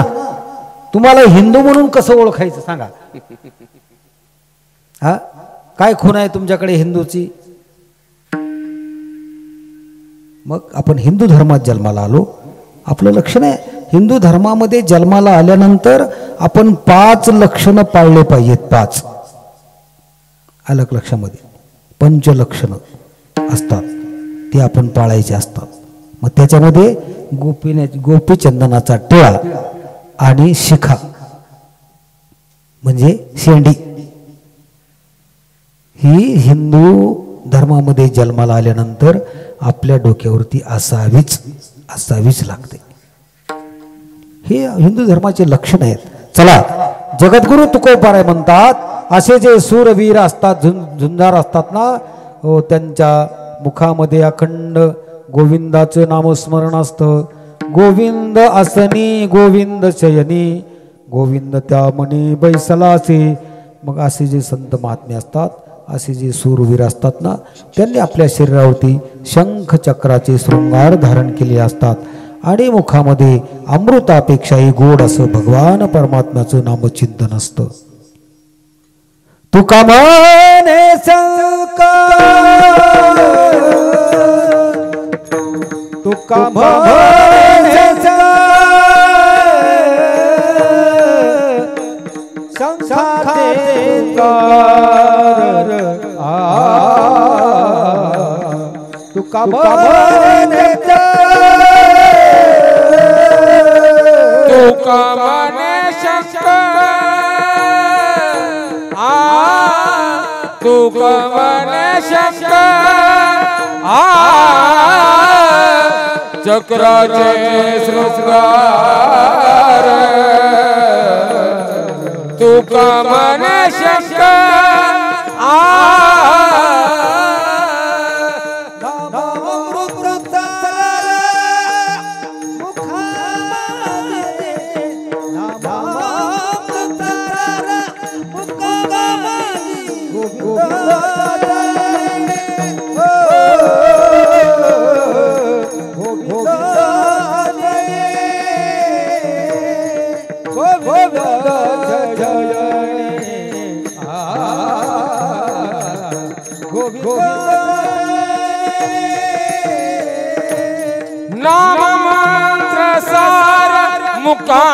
तुम्हाला हिंदू म्हणून कसं ओळखायचं सांगा. हा, काय खूण आहे तुमच्याकडे हिंदूची? मग आपण हिंदू धर्मात जन्माला आलो, आपलं लक्षण आहे. हिंदू धर्मामध्ये जन्माला आल्यानंतर आपण 5 लक्षणं पाळले पाहिजेत. 5 अलग लक्षामध्ये पंचलक्षणं असतात, ते आपण पाळायचे असतात. मग त्याच्यामध्ये गोपीचंदनाचा टिळा आणि शिखा म्हणजे शेंडी ही हिंदू धर्मामध्ये जन्माला आल्यानंतर आपल्या डोक्यावरती असावीच लागते. हे हिंदू धर्माचे लक्षण आहेत. चला, जगद्गुरु तुकोबाराय म्हणतात, असे जे सूरवीर असतात, झुंजार असतात ना, त्यांच्या मुखामध्ये अखंड गोविंदाचं नामस्मरण असतं. गोविंद आसनी गोविंद शयनी, गोविंद त्या मनी बैसलासी. मग असे जे संत महात्मे असतात, असे जे सूरवीर असतात ना, त्यांनी आपल्या शरीरावरती शंख चक्राचे शृंगार धारण केले असतात आणि मुखामध्ये अमृतापेक्षाही गोड असं भगवान परमात्म्याचं नामचिंतन असतं. तुका म्हणे तुका म्हणे तुका म्हणे तुका म्हणे तुका म्हणे चक्राचे शृंगार. तुका म्हणे नाम मंत्र सार मुका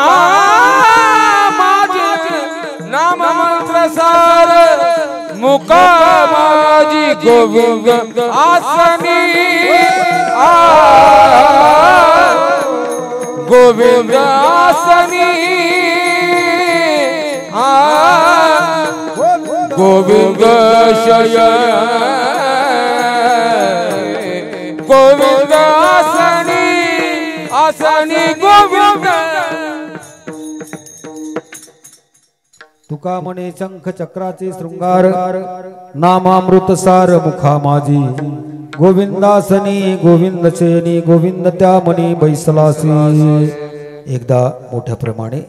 माझी, नाम मंत्र सार मुका माझी. गोविंद आसनी गोविंद आसनी गोविंद शयन गोविंद आसनी आसनी गोविंद तुका म्हणे शंख चक्राचे शृंगार नामामृत सार मुखा माझी गोविंदासनी गोविंद चेनी गोविंद त्या म्हणे बैसलासी. एकदा मोठ्या प्रमाणे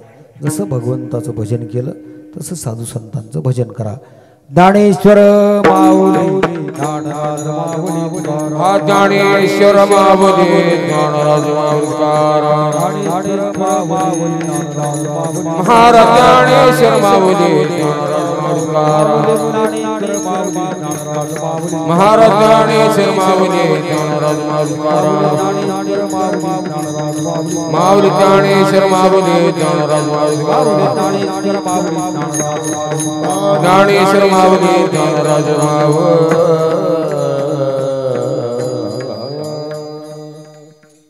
जसं भगवंताचं भजन केलं तसं साधू संतांचं भजन करा. ज्ञानेश्वर माऊली ज्ञानराज माऊली ज्ञानेश्वर माऊली ज्ञानराज महाराज ज्ञानेश्वर माऊली महाराज ज्ञानेश्वर माऊली ज्ञानराज माऊली ज्ञानेश्वर माऊली ज्ञानराज ज्ञानेश्वर माऊली ज्ञानराज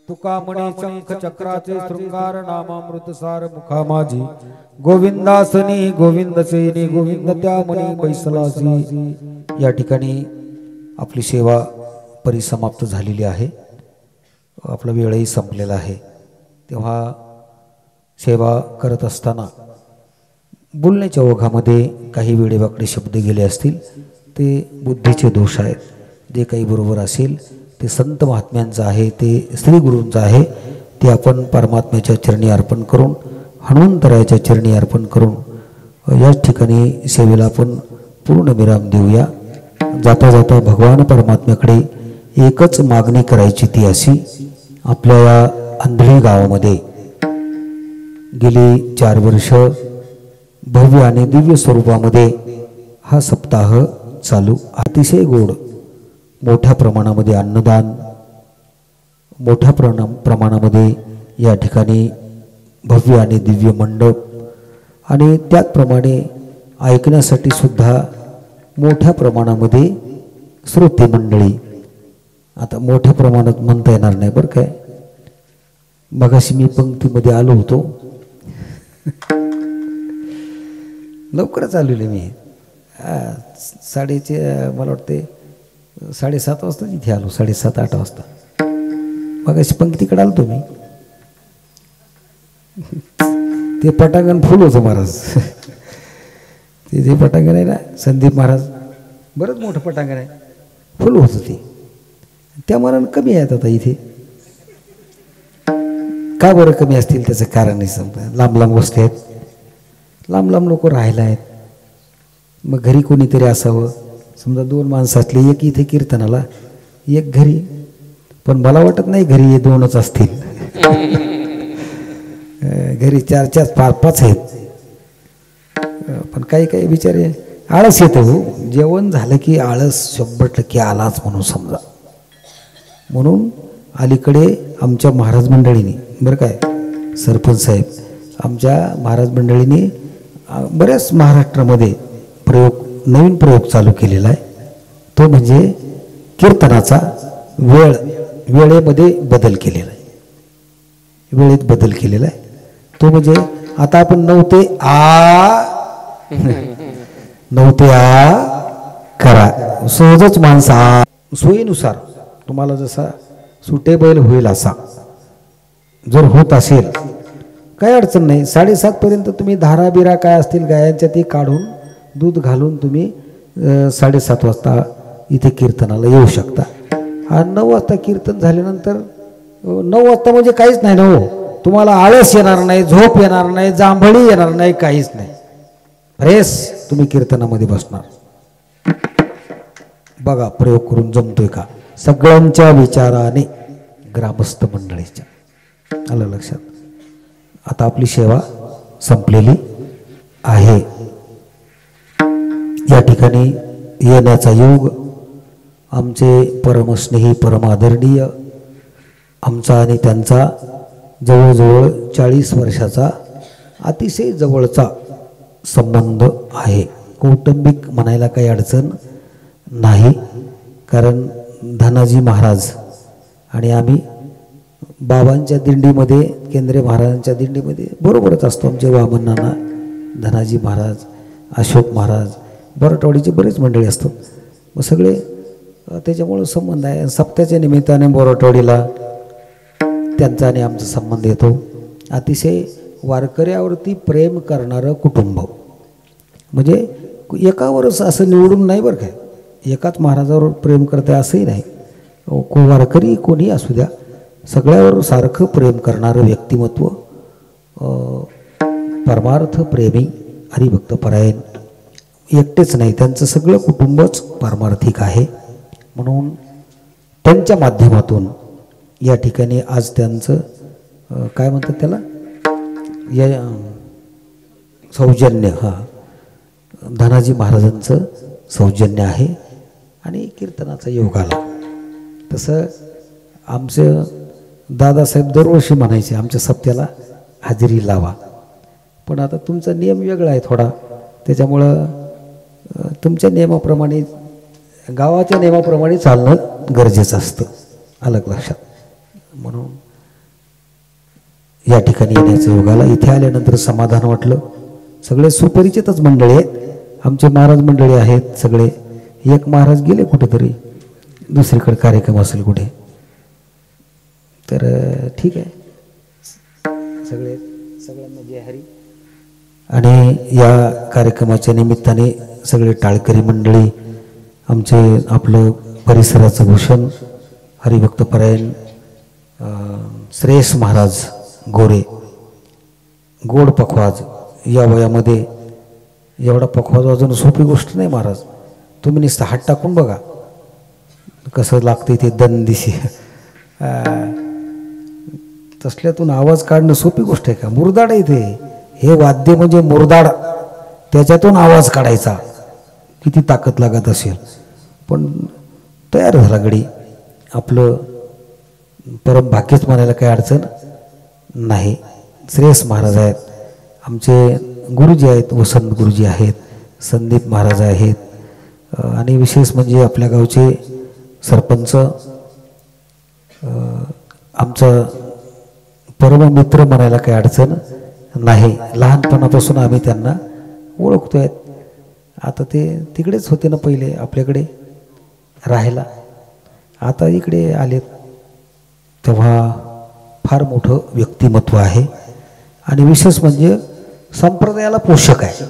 तुका म्हणे शंख चक्राचे शृंगार नामामृत सार मुखा माझी गोविंदासनी गोविंद सेनी गोविंद त्या म्हणे बैसलासी. या ठिकाणी आपली सेवा परिसमाप्त झालेली आहे. आपला वेळही संपलेला आहे. तेव्हा सेवा करत असताना बोलण्याच्या ओघामध्ये काही वेडेवाकडे शब्द गेले असतील ते बुद्धीचे दोष आहेत. जे काही बरोबर असेल ते संत महात्म्यांचं आहे, ते श्री गुरूंचं आहे. ते आपण परमात्म्याच्या चरणी अर्पण करून हनुमंतरायाच्या चरणी अर्पण करून याच ठिकाणी सेवेला आपण पूर्ण विराम देऊया. जाता जाता भगवान परमात्म्याकडे एकच मागणी करायची, ती अशी, आपल्या या अंधळी गावामध्ये गेली 4 वर्ष भव्य आणि दिव्य स्वरूपामध्ये हा सप्ताह चालू, अतिशय गोड, मोठ्या प्रमाणामध्ये अन्नदान, मोठ्या प्रमाणामध्ये या ठिकाणी भव्य आणि दिव्य मंडप आणि त्याचप्रमाणे ऐकण्यासाठी सुद्धा मोठ्या प्रमाणामध्ये श्रोते मंडळी. आता मोठ्या प्रमाणात म्हणता येणार नाही बरं काय. मगाशी मी पंक्तीमध्ये आलो होतो, लवकरच आलेलो मी. मला वाटते 7:30 वाजता इथे आलो, 7:30-8 वाजता. मगाशी पंक्तीकडे आलो मी. ते पटांगण फुल होतं महाराज. ते जे पटांगण आहे ना संदीप महाराज, बरंच मोठं पटांगण आहे, फुल होतं ते. त्या मनानं कमी आहेत आता इथे. का बरं कमी असतील त्याचं कारण नाही समजा. लांब लांब वस्ती आहेत, लांब लांब लोक राहायला आहेत. मग घरी कोणीतरी असावं. समजा 2 माणसातले एक इथे कीर्तनाला, एक घरी. पण मला वाटत नाही घरी हे 2च असतील. घरी 4-5 आहेत. पण काही काही बिचारे आळस येतं हो. जेवण झालं की आळस 100% आलाच म्हणून समजा. म्हणून अलीकडे आमच्या महाराज मंडळीने, बरं काय सरपंच साहेब, आमच्या महाराज मंडळीने बऱ्याच महाराष्ट्रामध्ये नवीन प्रयोग चालू केलेला आहे. तो म्हणजे कीर्तनाचा वेळेमध्ये बदल केलेला आहे. वेळेत बदल केलेला आहे. तो म्हणजे आता आपण 9 ते आ करा. सहजच माणसा सोयीनुसार तुम्हाला जसा सुटेबल होईल असा जर होत असेल काही अडचण नाही. 7:30 पर्यंत तुम्ही धारा बिरा काय असतील गायांच्या ती काढून दूध घालून तुम्ही 7:30 वाजता इथे कीर्तनाला येऊ शकता. आणि 9 वाजता कीर्तन झाल्यानंतर 9 वाजता म्हणजे काहीच नाही ना हो. तुम्हाला आळस येणार नाही, झोप येणार नाही, जांभळी येणार नाही, काहीच नाही. फ्रेश तुम्ही कीर्तनामध्ये बसणार. बघा प्रयोग करून जमतोय का. सगळ्यांच्या विचाराने, ग्रामस्थ मंडळीच्या. आलं लक्षात. आता आपली सेवा संपलेली आहे. या ठिकाणी येण्याचा योग आमचे परमस्नेही परमादरणीय आमचा आणि त्यांचा जवळजवळ 40 वर्षाचा अतिशय जवळचा संबंध आहे. कौटुंबिक म्हणायला काही अडचण नाही. कारण धनाजी महाराज आणि आम्ही बाबांच्या दिंडीमध्ये, केंद्रे महाराजांच्या दिंडीमध्ये बरोबरच असतो. आमचे वामन नाना, धनाजी महाराज, अशोक महाराज, बोराटवाडीची बरीच मंडळी असतात. मग सगळे त्याच्यामुळं संबंध आहे. सप्त्याच्या निमित्ताने बोराटवाडीला त्यांचा आणि आमचा संबंध येतो. अतिशय वारकऱ्यावरती प्रेम करणारं कुटुंब, म्हणजे एकावरच असं निवडून नाही बरं काय, एकाच महाराजावर प्रेम करते असंही नाही. वारकरी कोणी असू द्या, सगळ्यावर सारखं प्रेम करणारं व्यक्तिमत्व, परमार्थ प्रेमी, हरिभक्तपरायण. एकटेच नाही, त्यांचं सगळं कुटुंबच पारमार्थिक आहे. म्हणून त्यांच्या माध्यमातून या ठिकाणी आज त्यांचं काय म्हणतात त्याला, या सौजन्य, धनाजी महाराजांचं सौजन्य आहे आणि कीर्तनाचा योग आला. तसं आमचं दादासाहेब दरवर्षी म्हणायचे आमच्या सप्त्याला हजेरी लावा, पण आता तुमचा नियम वेगळा आहे थोडा, त्याच्यामुळं तुमच्या नियमाप्रमाणे, गावाच्या नियमाप्रमाणे चालणं गरजेचं असतं, अलग लक्षात. म्हणून या ठिकाणी येण्याचं योग आला. इथे आल्यानंतर समाधान वाटलं. सगळे सुपरिचितच मंडळी आहेत, आमचे महाराज मंडळी आहेत सगळे. एक महाराज गेले कुठेतरी, दुसरीकडे कार्यक्रम असेल कुठे, तर ठीक आहे. सगळ्यांना जय हरी. आणि या कार्यक्रमाच्या निमित्ताने सगळे टाळकरी मंडळी, आमचे आपलं परिसराचं भूषण हरिभक्तपरायण श्रेयस महाराज गोरे, गोड पखवाज. या वयामध्ये एवढा पखवाज वाजवणं सोपी गोष्ट नाही महाराज. तुम्ही नुसतं हात टाकून बघा कसं लागते ते दंदिशी. तसल्यातून आवाज काढणं सोपी गोष्ट आहे का? मुरदाड आहे ते, हे वाद्य म्हणजे मुरदाड, त्याच्यातून आवाज काढायचा किती ताकद लागत असेल. पण तयार झाला गडी, आपलं परम भाग्यच म्हणायला काही अडचण नाही. श्रेयस महाराज आहेत, आमचे गुरुजी आहेत, वसंत गुरुजी आहेत, संदीप महाराज आहेत, आणि विशेष म्हणजे आपल्या गावचे सरपंच, आमचा परम मित्र म्हणायला काही अडचण नाही. लहानपणापासून आम्ही त्यांना ओळखतोय. आता ते तिकडेच होते ना पहिले आपल्याकडे राहायला, आता इकडे आलेत. तेव्हा फार मोठं व्यक्तिमत्व आहे आणि विशेष म्हणजे संप्रदायाला पोषक आहे,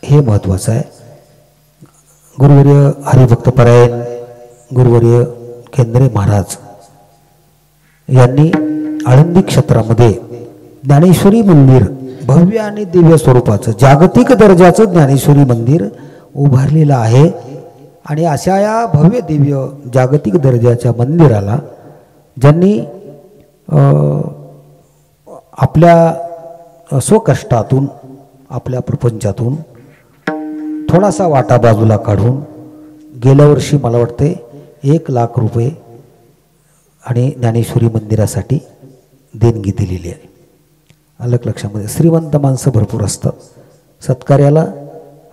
हे महत्त्वाचं आहे. गुरुवर्य हरिभक्तपरायण गुरुवर्य केंद्रे महाराज यांनी आळंदी क्षेत्रामध्ये ज्ञानेश्वरी मंदिर, भव्य आणि दिव्य स्वरूपाचं जागतिक दर्जाचं ज्ञानेश्वरी मंदिर उभारलेलं आहे. आणि अशा या भव्य दिव्य जागतिक दर्जाच्या मंदिराला ज्यांनी आपल्या स्वकष्टातून, आपल्या प्रपंचातून थोडासा वाटा बाजूला काढून गेल्या वर्षी मला वाटते 1,00,000 रुपये आणि ज्ञानेश्वरी मंदिरासाठी देणगी दिलेली आहे. अलग लक्षामध्ये श्रीमंत माणसं भरपूर असतात, सत्कार्याला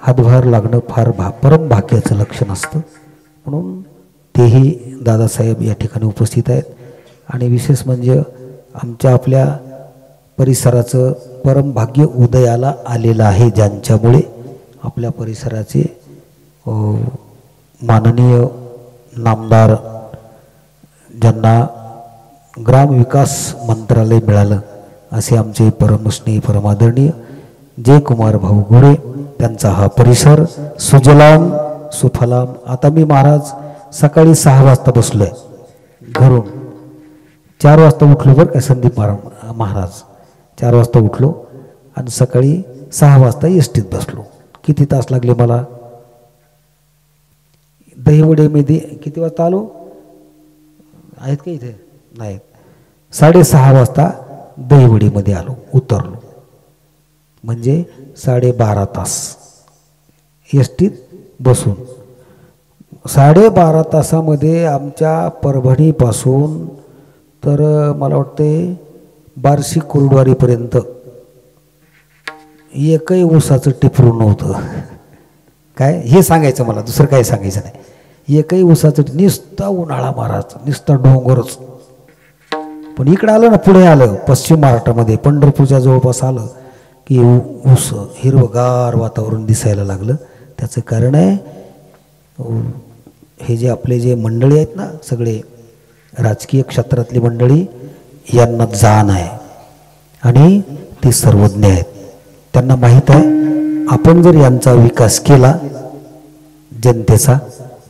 हातभार लागणं फार परम भाग्याचं लक्षण असतं. म्हणून तेही दादासाहेब या ठिकाणी उपस्थित आहेत. आणि विशेष म्हणजे आमच्या आपल्या परिसराचं परम भाग्य उदयाला आलेलं आहे, ज्यांच्यामुळे आपल्या परिसराचे माननीय नामदार, ज्यांना ग्रामविकास मंत्रालय मिळालं, असे आमचे परमस्नेही परमादरणीय जयकुमार भाऊ गोरे, त्यांचा हा परिसर सुजलाम सुफलाम. आता मी महाराज सकाळी 6 वाजता बसलोय घरून, 4 वाजता उठलो बरं का. संदीप महाराज 4 वाजता उठलो आणि सकाळी 6 वाजता एसटीत बसलो. किती तास लागले मला. दहिवडेमध्ये किती वाजता आलो आहेत का इथे? नाही, 6:30 वाजता दहिवडीमध्ये आलो, उतरलो. म्हणजे 12.5 तास एसटीत बसून. 12.5 तासामध्ये आमच्या परभणीपासून तर मला वाटते बार्शी कुर्डवारीपर्यंत एकही ऊसाचं टिपरून नव्हतं. काय हे सांगायचं मला, दुसरं काही सांगायचं नाही. एकही ऊसाचं, नुसता उन्हाळा महाराज, नुसता डोंगरच. पण इकडं आलं ना, पुढे आलं पश्चिम महाराष्ट्रामध्ये पंढरपूरच्या जवळपास आलं की ऊस, हिरवगार वातावरण दिसायला लागलं. त्याचं कारण आहे हे जे आपले जे मंडळी आहेत ना, सगळे राजकीय क्षेत्रातली मंडळी, यांना जाण आहे आणि ती सर्वज्ञ आहेत. त्यांना माहीत आहे आपण जर यांचा विकास केला जनतेचा,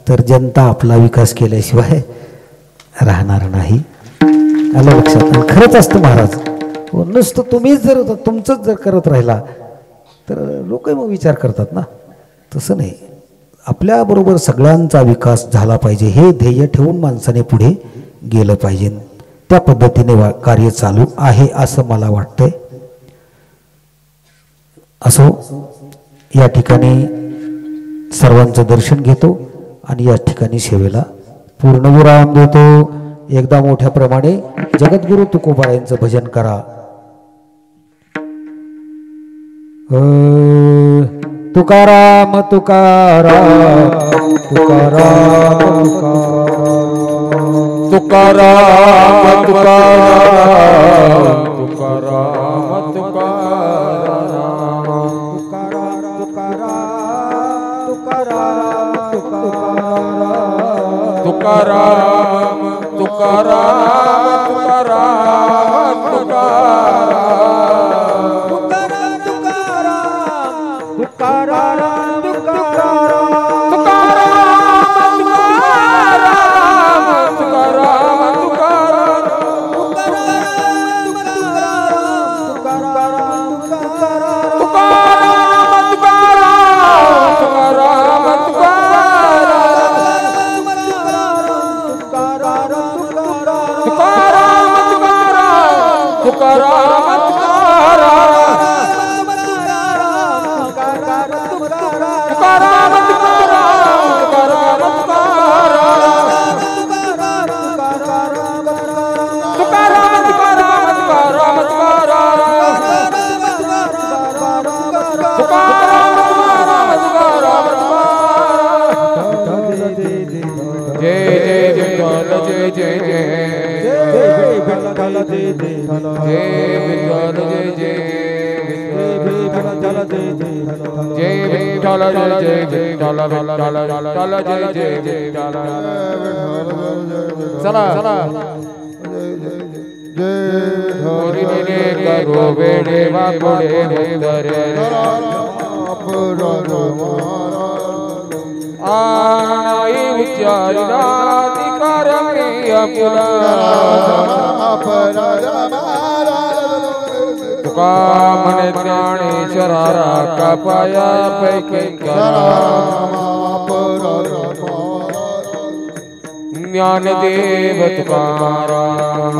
तर जनता आपला विकास केल्याशिवाय राहणार नाही. आलं लक्षात? आणि खरंच असतं महाराज. नुसतं तुम्हीच जर तुमचंच जर करत राहिला तर लोक मग विचार करतात ना. तसं नाही, आपल्याबरोबर सगळ्यांचा विकास झाला पाहिजे हे ध्येय ठेवून माणसाने पुढे गेलं पाहिजे. त्या पद्धतीने कार्य चालू आहे असं मला वाटतंय. असो, या ठिकाणी सर्वांचं दर्शन घेतो आणि या ठिकाणी सेवेला पूर्णविराम देतो. एकदा मोठ्या प्रमाणे जगद्गुरु तुकोबारायांचं भजन करा. तुकाराम तुकाराम तुकाराम तुकाराम तुकाराम तुकाराम तुकाराम तुकाराम तुकाराम तुकाराम तुकामने ज्ञानेश्वरा का पाया पैकी ज्ञानदेव तुकाराम.